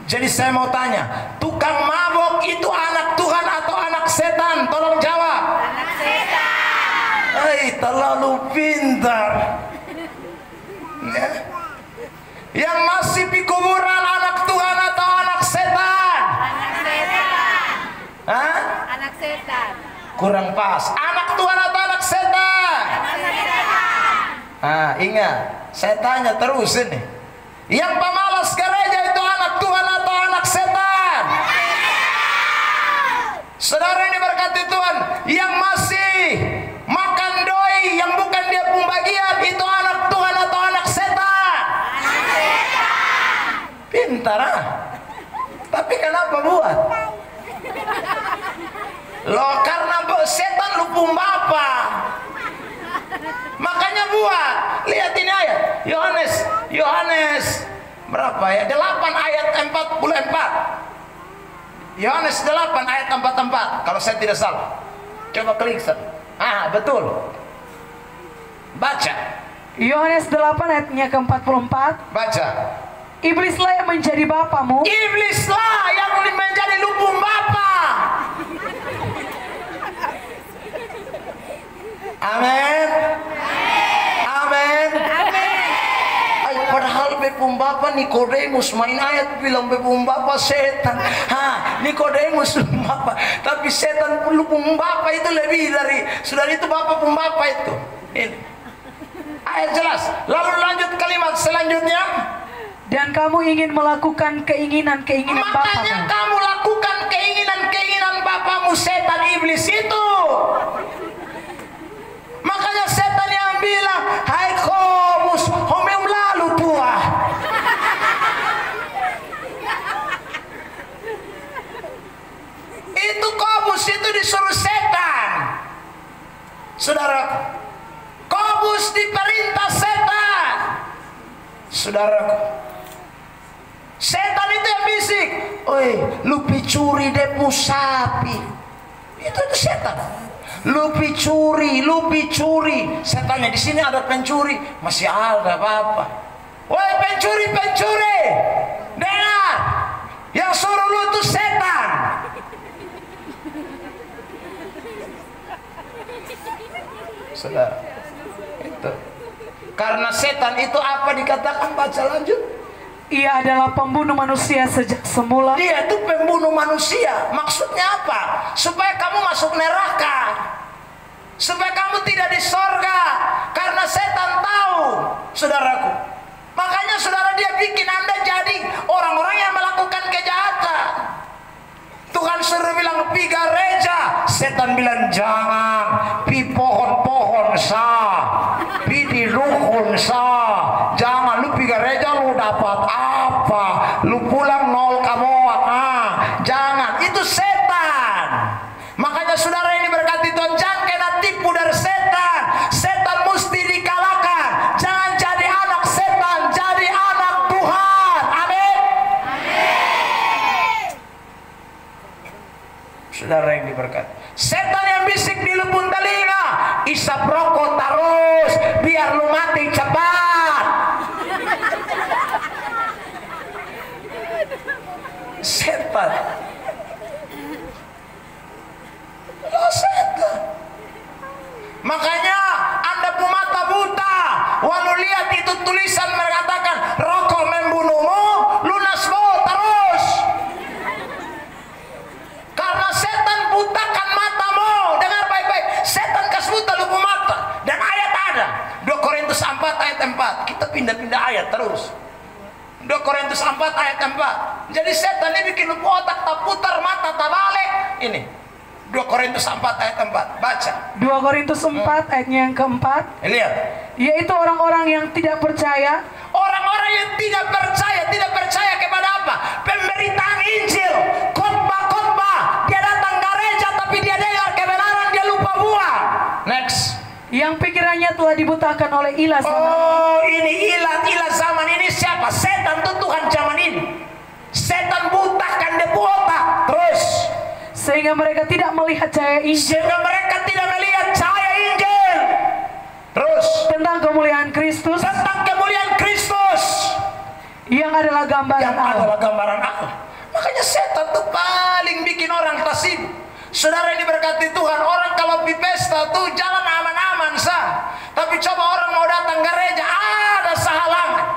Jadi saya mau tanya, tukang mabok itu anak Tuhan atau anak setan? Tolong jawab. Anak setan. Terlalu pintar. Ya. Yang masih di kuburan anak Tuhan atau anak setan? Anak setan. Hah? Anak setan. Kurang pas. Anak Tuhan atau anak setan? Anak setan. Ingat, saya tanya terus ini. Yang pemalas gereja itu anak Tuhan atau anak setan? Saudara ini berkati Tuhan, yang masih makan doi yang bukan dia pembagian itu anak Tuhan atau anak setan? Anak setan. Pintar Tapi kenapa buat? Loh karena setan lupung bapa. Makanya buat. Lihat ini ayat. Yohanes berapa ya? 8 ayat 44. Yohanes 8 ayat 44 kalau saya tidak salah. Coba klik. Betul. Baca. Yohanes 8 ayatnya ke-44. Baca. Iblislah yang menjadi bapamu. Iblislah yang menjadi lupung bapa. Amin. Amin. Padahal bepung bapa Nikodemus main ayat bilang bepung bapa setan. Nikodemus bapa, tapi setan lupung bapa itu lebih dari saudara itu bapa pun bapa itu. Ini ayat jelas. Lalu lanjut kalimat selanjutnya. Dan kamu ingin melakukan keinginan-keinginan Makanya bapamu. kamu lakukan keinginan-keinginan bapamu, setan iblis itu. Makanya setan yang bilang, hai komus, homem lalu tua. Itu komus itu disuruh setan. Saudaraku, komus diperintah setan. Saudaraku, setan itu yang bisik, oi, lu picuri depu sapi. Itu setan. Lu picuri. Setannya di sini ada pencuri, masih ada apa-apa. Woi pencuri, dengar, yang suruh lu itu setan. Saudara, itu karena setan itu apa dikatakan? Baca lanjut. Ia adalah pembunuh manusia sejak semula. Dia itu pembunuh manusia. Maksudnya apa? Supaya kamu masuk neraka, supaya kamu tidak di sorga. Karena setan tahu, saudaraku. Makanya saudara dia bikin Anda jadi orang-orang yang melakukan kejahatan. Tuhan suruh bilang pi gereja, setan bilang jangan. Pi pohon-pohon pi di dukun jangan. Lu pi gereja lu dapat apa? Lu pulang nol kamu. Jangan. Itu setan. Makanya saudara ini berkati Tuhan, jangan kena tipu dari setan. Setan mesti dikalahkan. Jangan jadi anak setan, jadi anak Tuhan. Amin. Saudara yang diberkati, setan yang bisik di lubuk telinga, isap rokok terus biar lu mati cepat. Setan. Setan. Makanya Anda pun mata buta, walau lihat itu tulisan mengatakan 2 Korintus 4 ayat 4. Jadi setan ini bikin lupa otak, tak putar mata, tak balik. Ini 2 Korintus 4 ayat 4. Baca 2 Korintus 4 ayatnya yang keempat. Lihat. Yaitu orang-orang yang tidak percaya. Orang-orang yang tidak percaya kepada apa? Pemberitaan Injil, khotbah. Dia datang gereja tapi dia dengar kebenaran, dia lupa buang. Next. Yang pikirannya telah dibutakan oleh ilah zaman. Oh, ini ilah zaman ini siapa? Setan tuh Tuhan zaman ini. Setan butakan dia otak. Terus Sehingga mereka tidak melihat cahaya Injil. Terus Tentang kemuliaan Kristus. Yang adalah gambaran Allah. Makanya setan tuh paling bikin orang tersipu. Saudara yang diberkati Tuhan, orang kalau di pesta tuh jalan aman-aman sah. Tapi coba orang mau datang gereja, ada sehalangan.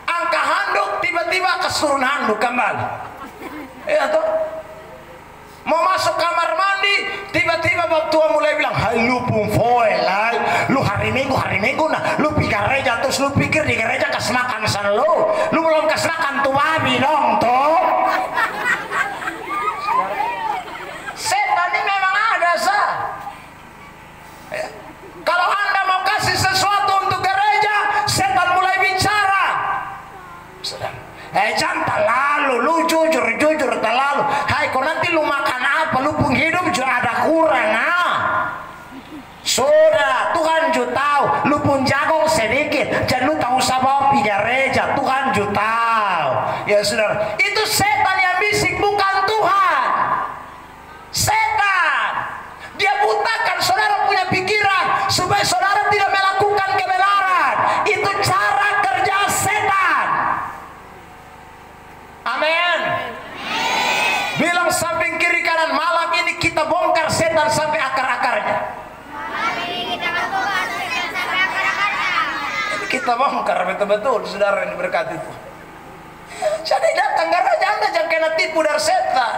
Angka handuk, tiba-tiba kesurun handuk kembali. Iya tuh. Mau masuk kamar mandi, tiba-tiba bab tua mulai bilang, "Hai lu pumfoy, lu hari minggu nah, lu pergi gereja terus lu pikir di gereja kas makan san lu belum kas makan tuh babi dong tuh." Setan ini memang ada sah. Ya. Kalau Anda mau kasih sesuatu untuk gereja, setan mulai bicara. Saudara, jangan terlalu, lu jujur terlalu. Hai, kau nanti lu makan apa? Lu pun hidup juga ada kurang, Sudah, Tuhan juga tahu. Lu pun jago sedikit, jadi lu tahu sabab di gereja. Tuhan juga tahu. Ya saudara, itu setan yang bisik, bukan Tuhan. Setan, dia butakan saudara punya pikiran supaya saudara tidak melakukan kebenaran. Itu cara kerja setan. Amin. Bilang samping kiri kanan, malam ini kita bongkar setan sampai akar-akarnya. Ini kita bongkar betul-betul, saudara yang diberkati itu. Jadi datang gereja, Anda jangan kena tipu dari setan,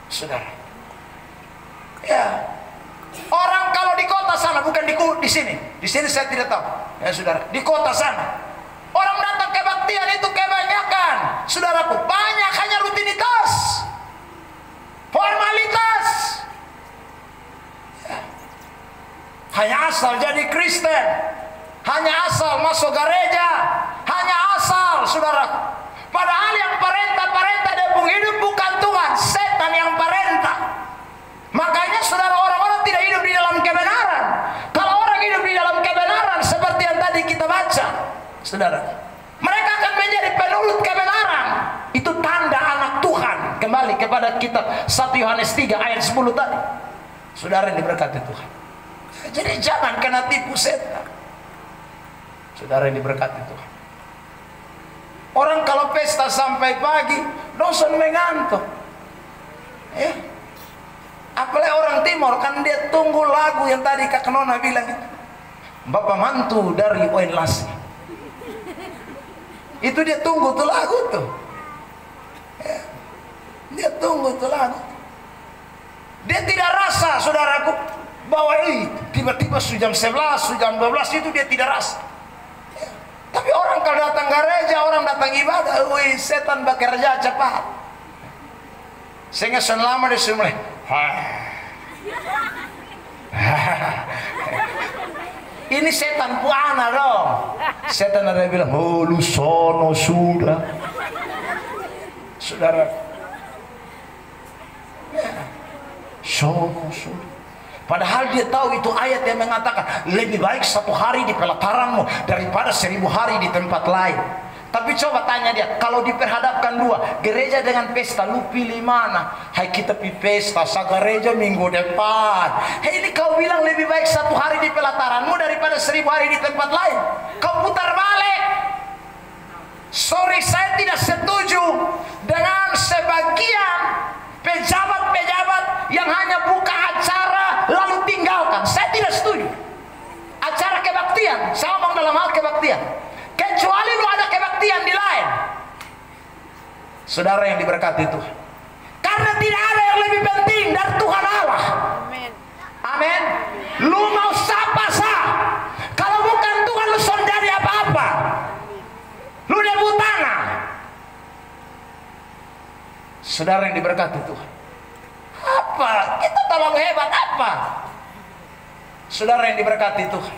saudara. Ya, orang kalau di kota sana, bukan di sini. Di sini saya tidak tahu, ya saudara. Di kota sana, orang datang kebaktian itu kebanyakan, saudaraku, banyak hanya rutinitas, formalitas. Ya. Hanya asal jadi Kristen, hanya asal masuk gereja, hanya asal, saudaraku. Padahal yang perintah dia pun hidup bukan Tuhan, setan yang perintah. Makanya saudara, orang-orang tidak hidup di dalam kebenaran. Kalau orang hidup di dalam kebenaran seperti yang tadi kita baca, saudara, mereka akan menjadi penurut kebenaran. Itu tanda anak Tuhan. Kembali kepada kitab 1 Yohanes 3 ayat 10 tadi. Saudara yang diberkati Tuhan. Jadi jangan kena tipu setan. Saudara yang diberkati Tuhan. Orang kalau pesta sampai pagi, dosen mengantuk. Apalagi orang Timur, kan dia tunggu lagu yang tadi Kak Nona bilang itu. Bapak mantu dari Oin Lasi. Itu dia tunggu tuh lagu tuh. Ya. Dia tunggu tuh lagu. Dia tidak rasa, saudaraku, bahwa tiba-tiba jam 11, jam 12 itu dia tidak rasa. Ya. Tapi orang kalau datang gereja, orang datang ibadah, setan bekerja cepat. Sehingga selama dia mulai ini setan puana dong. Setan ada bilang, "Oh, lu sono sudah." Saudara, sono sudah. Padahal dia tahu itu ayat yang mengatakan lebih baik 1 hari di pelataranmu daripada 1000 hari di tempat lain. Tapi coba tanya dia, kalau diperhadapkan dua, gereja dengan pesta, lu pilih mana? Hai, kita pilih pesta, gereja minggu depan. Hei, ini kau bilang lebih baik 1 hari di pelataranmu daripada 1000 hari di tempat lain. Kau putar balik. Sorry, saya tidak setuju dengan sebagian pejabat-pejabat yang hanya buka acara lalu tinggalkan. Saya tidak setuju. Acara kebaktian, saya ngomong dalam hal kebaktian. Kecuali lu ada kebaktian di lain, saudara yang diberkati Tuhan. Karena tidak ada yang lebih penting dari Tuhan Allah. Amin. Lu mau sapa sah, kalau bukan Tuhan lu son jadi apa-apa. Lu debutana, Saudara yang diberkati Tuhan, apa? Kita terlalu hebat apa? Saudara yang diberkati Tuhan,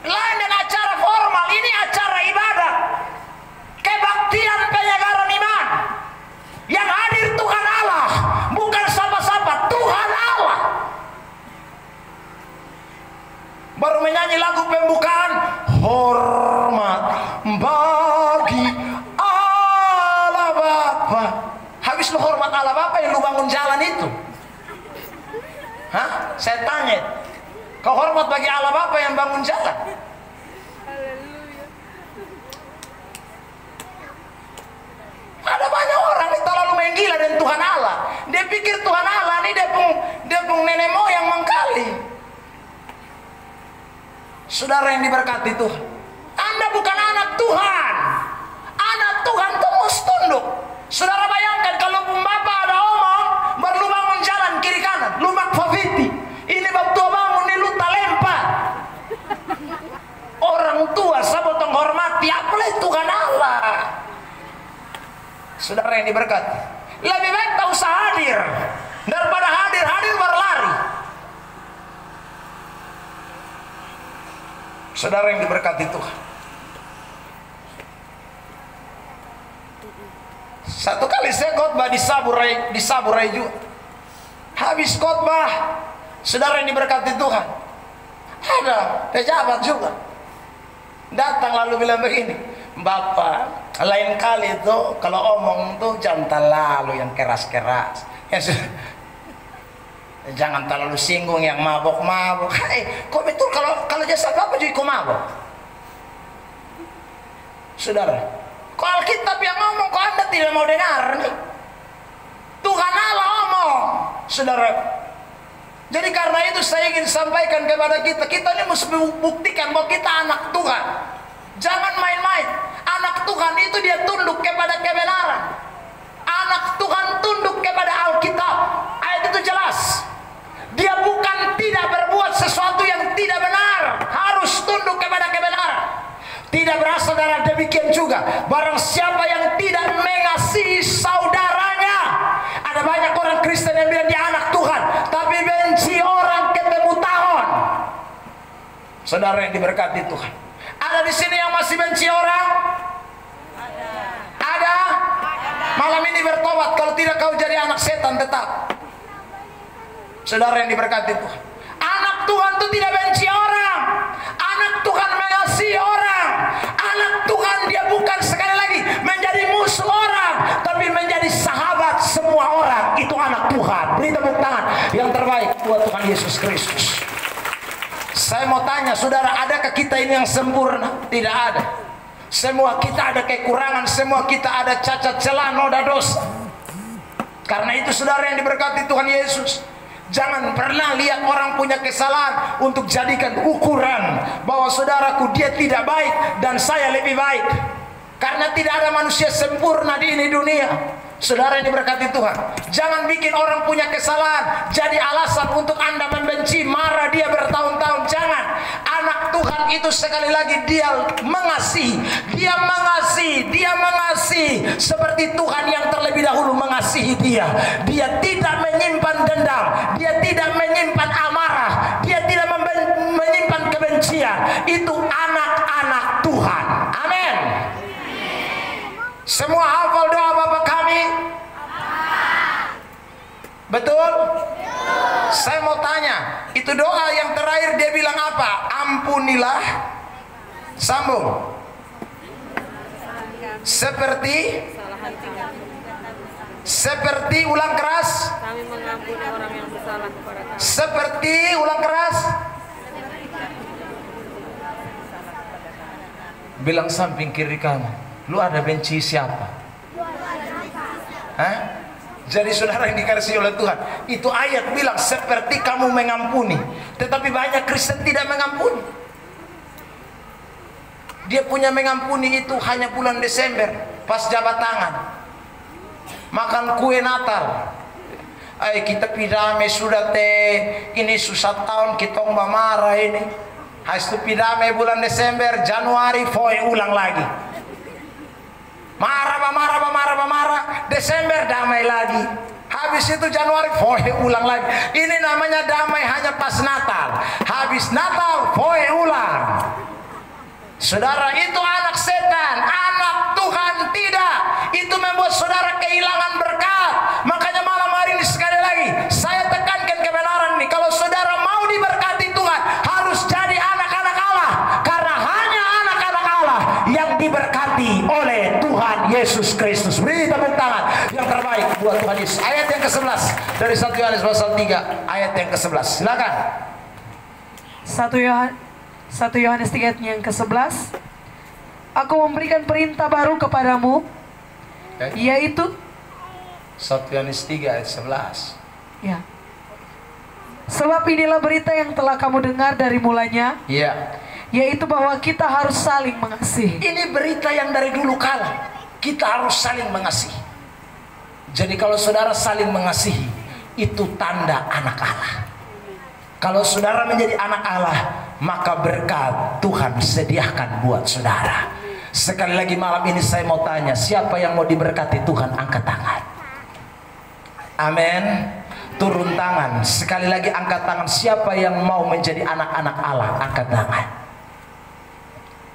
lain dan acara formal, ini acara ibadah, kebaktian penyegaran iman. Yang hadir Tuhan Allah, bukan siapa-siapa, Tuhan Allah. Baru menyanyi lagu pembukaan, hormat bagi Allah Bapa. Habis lu hormat Allah Bapa yang lu bangun jalan itu. Hah? Saya tanya, kau hormat bagi Allah Bapa yang bangun jalan? Ada banyak orang yang terlalu main gila dengan Tuhan Allah. Dia pikir Tuhan Allah ini dia pun nenek moyang mengkali. Saudara yang diberkati Tuhan, Anda bukan anak Tuhan. Anak Tuhan itu mesti tunduk. Saudara bayangkan kalau Bapak ada omong, baru lu bangun jalan kiri kanan, lu makfaviti. Ini bab tua bangun, ini lu talempa. Orang tua sabotong hormati, apalagi Tuhan Allah. Saudara yang diberkati, lebih baik tak usah hadir daripada hadir berlari. Saudara yang diberkati Tuhan, satu kali saya khotbah di Saburai juga. Habis khotbah, saudara yang diberkati Tuhan, ada pejabat juga datang lalu bilang begini, Bapak, lain kali itu kalau omong tuh jangan terlalu yang keras-keras. Jangan terlalu singgung yang mabok-mabok. Kok betul kalau jasa Bapak juga kok mabok? Saudara, kok Alkitab yang ngomong kok Anda tidak mau dengar nih? Tuhan Allah ngomong, saudara. Jadi karena itu saya ingin sampaikan kepada kita ini mesti buktikan bahwa kita anak Tuhan. Jangan main-main. Anak Tuhan itu dia tunduk kepada kebenaran. Anak Tuhan tunduk kepada Alkitab. Ayat itu jelas. Dia bukan tidak berbuat sesuatu yang tidak benar, harus tunduk kepada kebenaran. Tidak berasal dari demikian juga, barang siapa yang tidak mengasihi saudaranya. Ada banyak orang Kristen yang bilang dia anak Tuhan, tapi benci orang ketemu tahun. Saudara yang diberkati Tuhan, ada di sini yang masih benci orang? Ada? Malam ini bertobat, kalau tidak kau jadi anak setan tetap. Saudara yang diberkati Tuhan, anak Tuhan itu tidak benci orang. Anak Tuhan mengasihi orang. Anak Tuhan dia bukan sekali lagi menjadi musuh orang, tapi menjadi sahabat semua orang. Itu anak Tuhan. Beri tepuk tangan yang terbaik buat Tuhan Yesus Kristus. Saya mau tanya saudara, adakah kita ini yang sempurna? Tidak ada. Semua kita ada kekurangan, semua kita ada cacat celah, noda dosa. Karena itu saudara yang diberkati Tuhan Yesus, jangan pernah lihat orang punya kesalahan untuk jadikan ukuran bahwa saudaraku dia tidak baik dan saya lebih baik. Karena tidak ada manusia sempurna di ini dunia. Saudara yang diberkati Tuhan, jangan bikin orang punya kesalahan jadi alasan untuk Anda membenci, marah dia bertahun-tahun. Jangan. Anak Tuhan itu sekali lagi dia mengasihi. Dia mengasihi seperti Tuhan yang terlebih dahulu mengasihi dia. Dia tidak menyimpan dendam, dia tidak menyimpan amarah, dia tidak menyimpan kebencian. Itu anak-anak Tuhan. Amin. Semua hafal doa Bapa kami? Betul? Saya mau tanya, itu doa yang terakhir dia bilang apa? Ampunilah, sambung, seperti ulang keras. Kami mengampuni orang yang bersalah kepada kami. Seperti ulang keras. Bilang samping kiri kanan, lu ada benci siapa? Hah? Jadi saudara yang dikasihi oleh Tuhan, itu ayat bilang seperti kamu mengampuni. Tetapi banyak Kristen tidak mengampuni. Dia punya mengampuni itu hanya bulan Desember, pas jabat tangan, makan kue Natal. Kita pidame sudah teh, ini susah tahun kita marah ini. Habis itu pidame bulan Desember, Januari, foy ulang lagi. Marah. Desember damai lagi. Habis itu Januari fohe ulang lagi. Ini namanya damai hanya pas Natal. Habis Natal fohe ulang. Saudara, itu anak setan, anak Tuhan tidak. Itu membuat saudara kehilangan berkat. Makanya malam hari ini sekali lagi saya tekankan kebenaran ini. Kalau saudara mau diberkati Tuhan, harus jadi anak-anak Allah. Karena hanya anak-anak Allah yang diberkati oleh Tuhan Yesus Kristus. Beri tepuk tangan yang terbaik buat Tuhan Yesus. Ayat yang ke-11 dari 1 Yohanes pasal 3 ayat yang ke-11. Silakan. 1 Yohanes 3 ayat yang ke-11. Aku memberikan perintah baru kepadamu, yaitu 1 Yohanes 3 ayat 11. ya. Sebab inilah berita yang telah kamu dengar dari mulanya, yaitu bahwa kita harus saling mengasihi. Ini berita yang dari dulu kala. Kita harus saling mengasihi. Jadi kalau saudara saling mengasihi, itu tanda anak Allah. Kalau saudara menjadi anak Allah, maka berkat Tuhan sediakan buat saudara. Sekali lagi malam ini saya mau tanya, siapa yang mau diberkati Tuhan? Angkat tangan. Amin. Turun tangan. Sekali lagi angkat tangan. Siapa yang mau menjadi anak-anak Allah? Angkat tangan.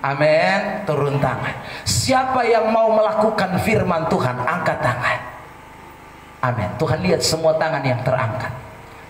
Amin. Turun tangan. Siapa yang mau melakukan firman Tuhan? Angkat tangan. Amin. Tuhan lihat semua tangan yang terangkat.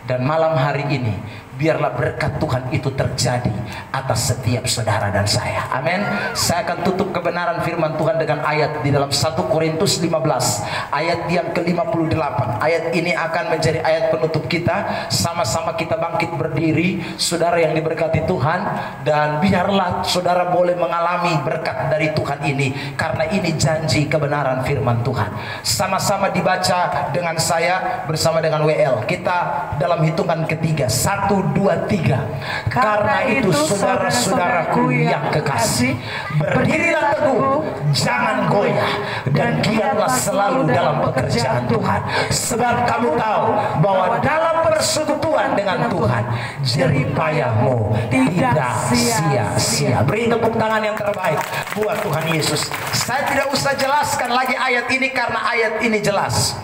Dan malam hari ini biarlah berkat Tuhan itu terjadi atas setiap saudara dan saya. Amin. Saya akan tutup kebenaran firman Tuhan dengan ayat di dalam 1 Korintus 15 ayat yang ke-58. Ayat ini akan menjadi ayat penutup kita. Sama-sama kita bangkit berdiri, saudara yang diberkati Tuhan, dan biarlah saudara boleh mengalami berkat dari Tuhan ini, karena ini janji kebenaran firman Tuhan. Sama-sama dibaca dengan saya bersama dengan WL. Kita dalam hitungan ketiga, 1, 2, 3. Karena itu saudara-saudaraku yang kekasih, berdirilah teguh, jangan goyah, dan giatlah selalu dalam pekerjaan Tuhan. Sebab kamu tahu bahwa dalam persekutuan dengan Tuhan, jerih payahmu tidak sia-sia. Beri tepuk tangan yang terbaik buat Tuhan Yesus. Saya tidak usah jelaskan lagi ayat ini karena ayat ini jelas.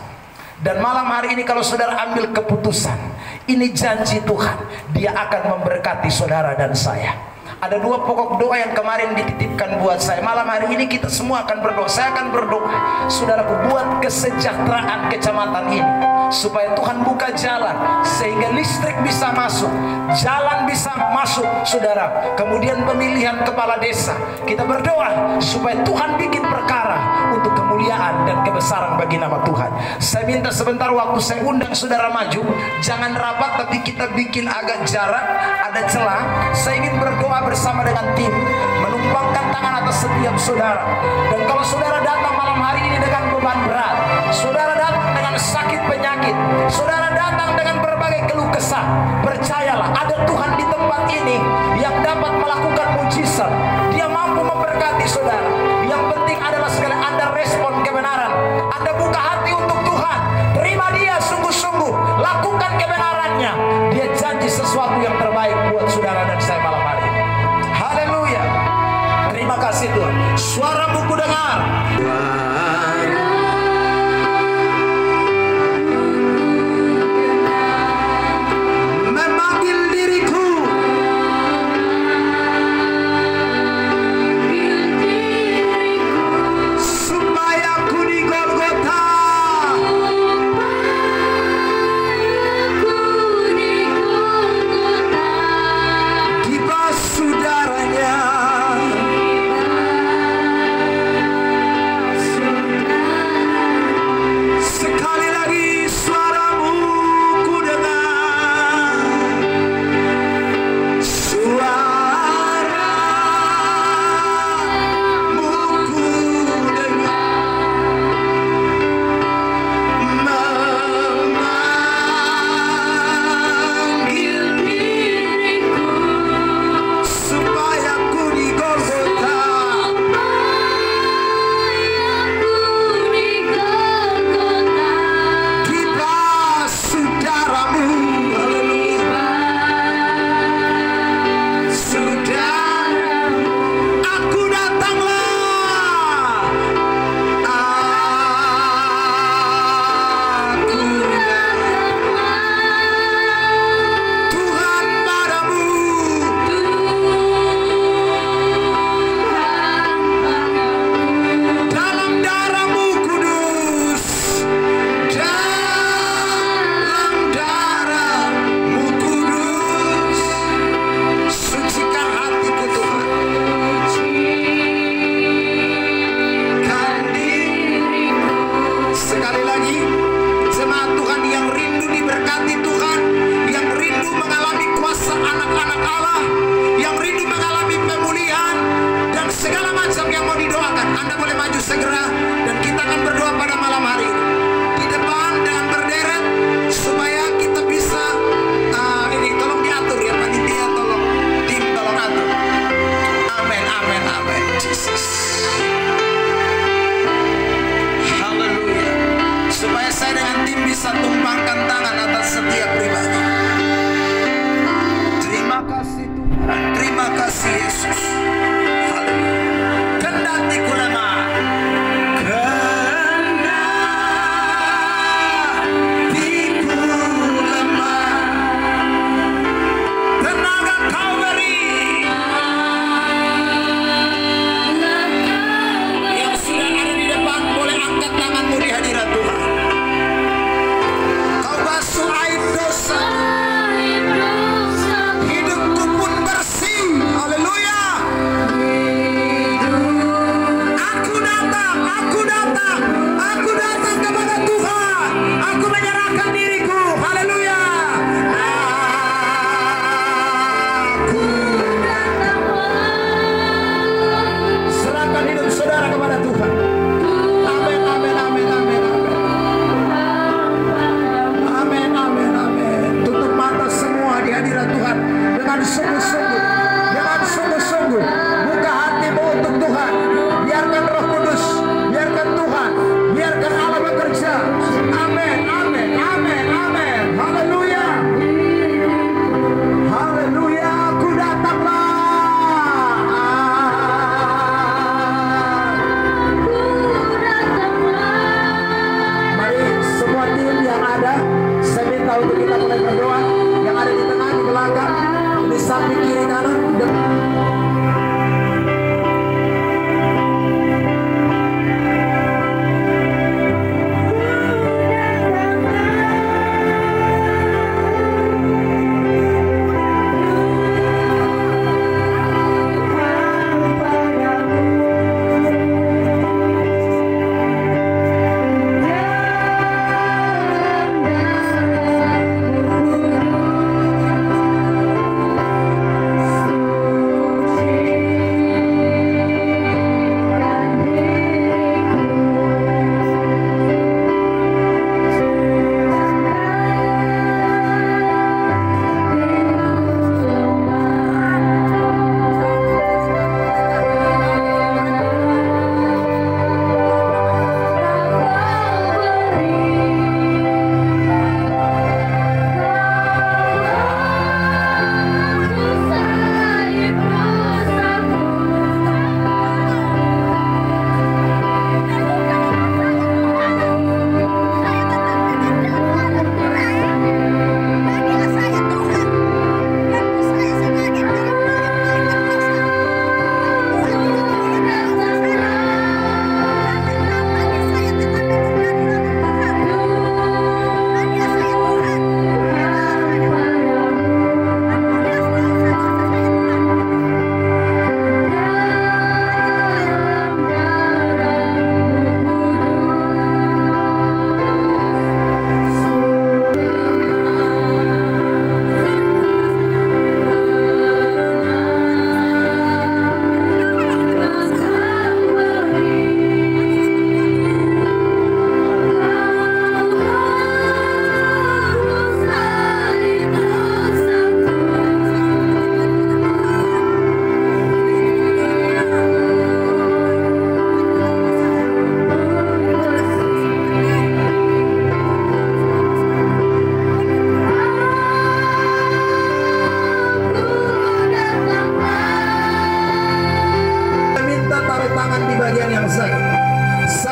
Dan malam hari ini kalau saudara ambil keputusan, ini janji Tuhan, Dia akan memberkati saudara dan saya. Ada 2 pokok doa yang kemarin dititipkan buat saya. Malam hari ini kita semua akan berdoa. Saya akan berdoa, saudaraku, buat kesejahteraan kecamatan ini, supaya Tuhan buka jalan sehingga listrik bisa masuk, jalan bisa masuk, saudara. Kemudian pemilihan kepala desa, kita berdoa supaya Tuhan bikin perkara untuk kemuliaan dan kebesaran bagi nama Tuhan. Saya minta sebentar waktu, saya undang saudara maju. Jangan rapat, tapi kita bikin agak jarak, ada celah. Saya ingin berdoa bersama dengan tim, menumpangkan tangan atas setiap saudara. Dan kalau saudara datang malam hari ini dengan beban berat, saudara datang dengan sakit penyakit, saudara datang dengan berbagai keluh kesah, percayalah ada Tuhan di tempat ini yang dapat melakukan mujizat. Dia mampu memberkati saudara. Yang penting adalah sekali Anda respon kebenaran, Anda buka hati untuk Tuhan, terima Dia sungguh-sungguh, lakukan kebenarannya. Dia janji sesuatu yang terbaik buat saudara dan saya malam hari ini. Haleluya. Terima kasih Tuhan. Suaramu ku dengar. Memanggil diriku. Supaya ku di Golgota. Saudaranya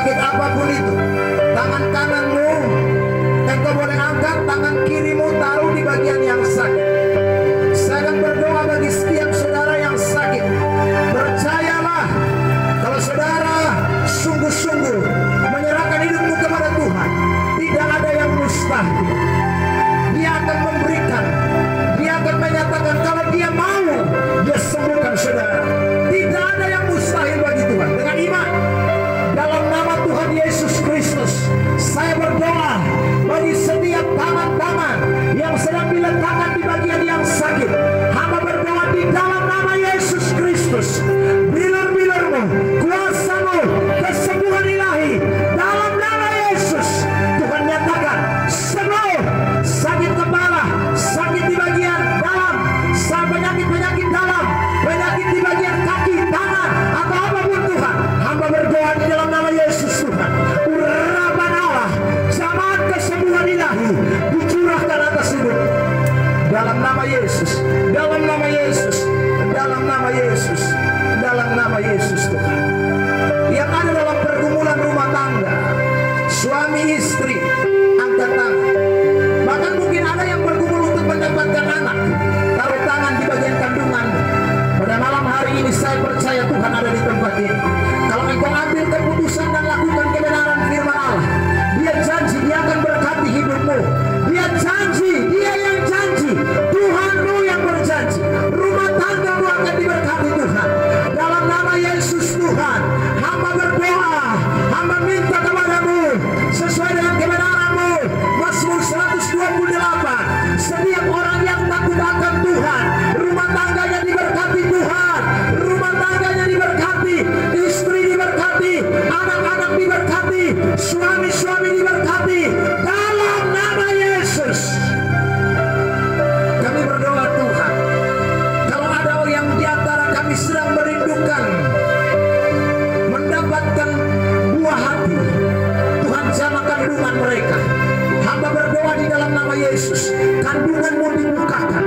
sakit apapun itu, tangan kananmu engkau boleh angkat, tangan kirimu taruh di bagian yang sakit. Saya akan berdoa bagi setiap saudara yang sakit. Percayalah, kalau saudara sungguh-sungguh menyerahkan hidupmu kepada Tuhan, tidak ada yang mustahil. Dia akan memberikan, dia akan menyatakan kalau dia mau, dia sembuhkan saudara. Tidak ada yang mustahil bagi Tuhan. Dengan iman dalam nama Tuhan Yesus Kristus, saya berdoa bagi setiap tangan-tangan yang sedang diletakkan di bagian yang sakit. Hamba berdoa di dalam nama Yesus Kristus, bilar-bilarmu, kuasamu, kesembuhan ilahi dalam nama Yesus. Tuhan nyatakan sembuh sakit kepala, sakit di bagian dalam, penyakit-penyakit dalam, penyakit di bagian kaki, tangan, atau apapun Tuhan. Hamba berdoa di dalam nama Yesus Tuhan. Urapan Allah, zaman kesembuhan ilahi dicurahkan atas hidup. Dalam nama Yesus, dalam nama Yesus, dalam nama Yesus, dalam nama Yesus Tuhan. Yang ada dalam pergumulan rumah tangga, suami istri, angkat tangan. Bahkan mungkin ada yang bergumul untuk mendapatkan anak, taruh tangan di bagian kandungan. Pada malam hari ini saya percaya Tuhan ada di tempat ini. Kalau engkau ambil keputusan dan lakukan kebenaran firman Allah, Dia janji Dia akan berkati hidupmu. Dia janji, Dia yang janji, Tuhanmu yang berjanji. Rumah tanggamu akan diberkati Tuhan. Dalam nama Yesus Tuhan, hamba berdoa, hamba minta kepadamu sesuai dengan kebenaran-Mu. Mazmur 128, setiap orang yang takut akan Tuhan, rumah tangganya diberkati Tuhan, rumah tangganya diberkati, istri diberkati, anak-anak diberkati, suami-suami diberkati. Dalam nama Yesus kami berdoa Tuhan, kalau ada orang yang di antara kami sedang merindukan mendapatkan buah hati, Tuhan jamah kandungan mereka. Hamba berdoa di dalam nama Yesus, kandunganmu dibukakan,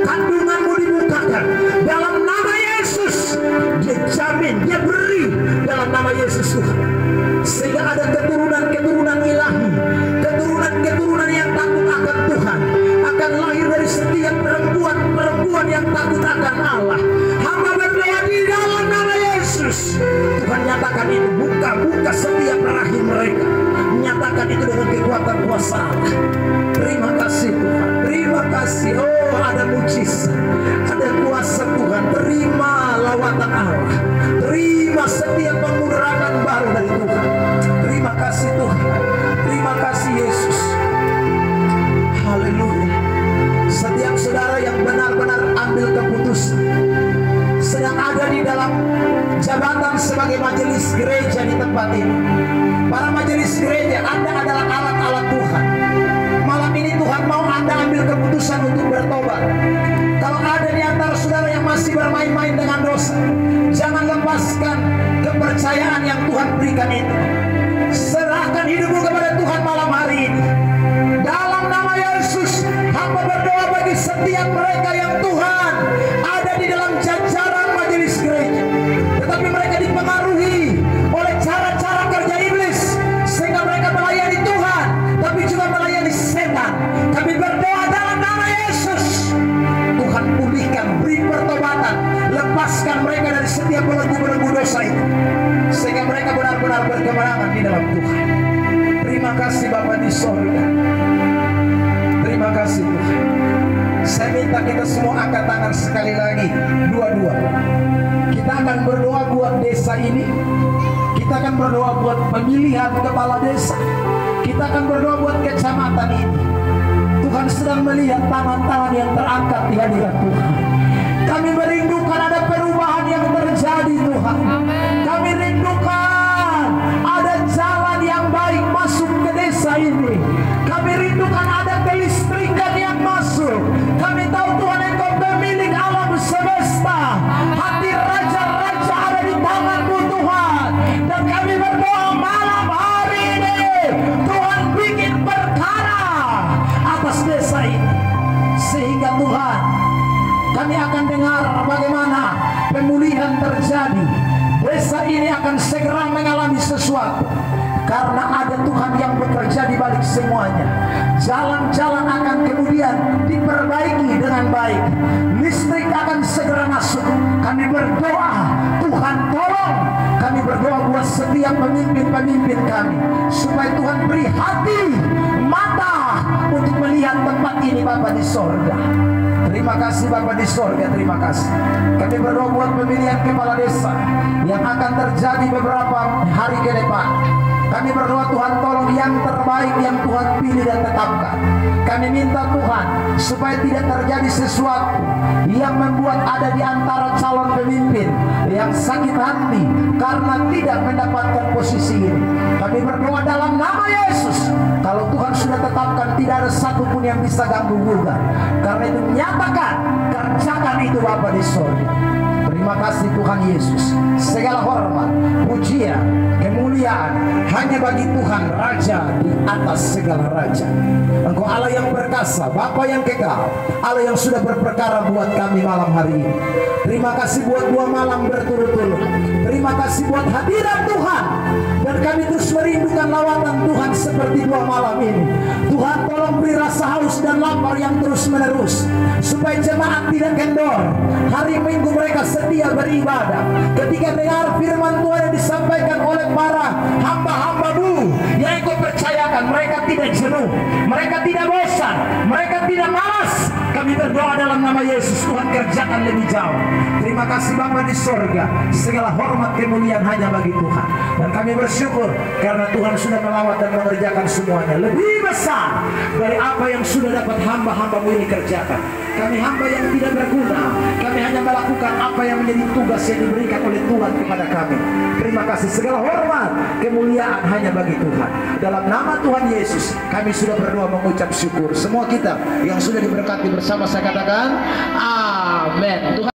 kandunganmu dibukakan dalam nama Yesus. Dia jamin, Dia beri dalam nama Yesus Tuhan, sehingga ada keturunan-keturunan ilahi, keturunan-keturunan yang takut akan Tuhan akan lahir dari setiap perempuan-perempuan yang takut akan Allah. Hamba berdoa di dalam nama Yesus, Tuhan nyatakan itu, buka setiap rahim mereka, nyatakan itu dengan kekuatan kuasa Allah. Terima kasih Tuhan, terima kasih. Oh, ada mujizat, ada kuasa Tuhan. Terima lawatan Allah, terima setiap pengurangan baru dari Tuhan. Terima kasih Tuhan, terima kasih Yesus. Haleluya. Setiap saudara yang benar-benar ambil keputusan, sedang ada di dalam jabatan sebagai majelis gereja di tempat ini. Para majelis gereja, Anda adalah alat-alat Tuhan. Malam ini Tuhan mau Anda ambil keputusan untuk bertobat. Kalau ada di antara saudara yang masih bermain-main dengan dosa, jangan lepaskan kepercayaan yang Tuhan berikan itu. Serahkan hidupmu kepada Tuhan malam hari ini. Dalam nama Yesus, hamba berdoa bagi setiap mereka yang Tuhan ada di dalam jajaran majelis gereja, tetapi mereka dipengaruhi oleh cara-cara kerja iblis, sehingga mereka melayani Tuhan tapi juga melayani setan. Kami berdoa dalam nama Yesus, Tuhan pulihkan, beri pertobatan, lepaskan mereka dari setiap belenggu-belenggu dosa itu, sehingga mereka benar-benar berkemenangan di dalam Tuhan. Terima kasih Bapa di sorga, terima kasih Tuhan. Saya minta kita semua angkat tangan sekali lagi, dua-dua. Kita akan berdoa buat desa ini, kita akan berdoa buat pemilihan kepala desa, kita akan berdoa buat kecamatan ini. Tuhan sedang melihat tangan-tangan yang terangkat di hadirat Tuhan. Kami merindukan ada perubahan yang terjadi Tuhan. Kami rindukan ada jalan yang baik masuk ke desa ini. Kami rindukan ada kelistrikan yang masuk. Kami tahu Tuhan Engkau pemilik alam semesta. Hati raja-raja ada di tangan-Mu Tuhan. Dan kami berdoa malam hari ini, Tuhan bikin perkara atas desa ini, sehingga Tuhan, kami akan dengar bagaimana pemulihan terjadi. Desa ini akan segera mengalami sesuatu. karena ada Tuhan yang bekerja di balik semuanya. Jalan-jalan akan kemudian diperbaiki dengan baik. Listrik akan segera masuk. Kami berdoa, Tuhan tolong. Kami berdoa buat setiap pemimpin-pemimpin kami, supaya Tuhan beri hati, mata untuk melihat tempat ini Bapa di sorga. Terima kasih Bapa di sorga, terima kasih. Kami berdoa buat pemilihan kepala desa yang akan terjadi beberapa hari ke depan. Kami berdoa Tuhan tolong yang terbaik yang Tuhan pilih dan tetapkan. Kami minta Tuhan supaya tidak terjadi sesuatu yang membuat ada di antara calon pemimpin yang sakit hati karena tidak mendapatkan posisi ini. Kami berdoa dalam nama Yesus, kalau Tuhan sudah tetapkan tidak ada satupun yang bisa ganggu gugat. Karena itu nyatakan, kerjakan itu Bapa di sorga. Terima kasih Tuhan Yesus. Segala hormat, pujian, kemuliaan hanya bagi Tuhan Raja di atas segala raja. Engkau Allah yang perkasa, Bapa yang kekal, Allah yang sudah berperkara buat kami malam hari ini. Terima kasih buat 2 malam berturut-turut. Terima kasih buat hadirat Tuhan. Dan kami terus merindukan lawatan Tuhan seperti 2 malam ini. Tuhan tolong beri rasa haus dan lapar yang terus menerus, supaya jemaat tidak kendor. Hari Minggu mereka setia beribadah. Ketika dengar firman Tuhan yang disampaikan oleh para hamba-hamba-Mu yang Engkau percayakan, mereka tidak jenuh, mereka tidak bosan, mereka tidak malas. Kami berdoa dalam nama Yesus, Tuhan kerjakan lebih jauh. Terima kasih Bapa di sorga. Segala hormat kemuliaan hanya bagi Tuhan. Dan kami bersyukur karena Tuhan sudah melawat dan mengerjakan semuanya lebih besar dari apa yang sudah dapat hamba-hamba-Mu ini kerjakan. Kami hamba yang tidak berguna, kami hanya melakukan apa yang menjadi tugas yang diberikan oleh Tuhan kepada kami. Terima kasih, segala hormat kemuliaan hanya bagi Tuhan. Dalam nama Tuhan Yesus kami sudah berdoa mengucap syukur. Semua kita yang sudah diberkati bersama saya katakan amin. Tuhan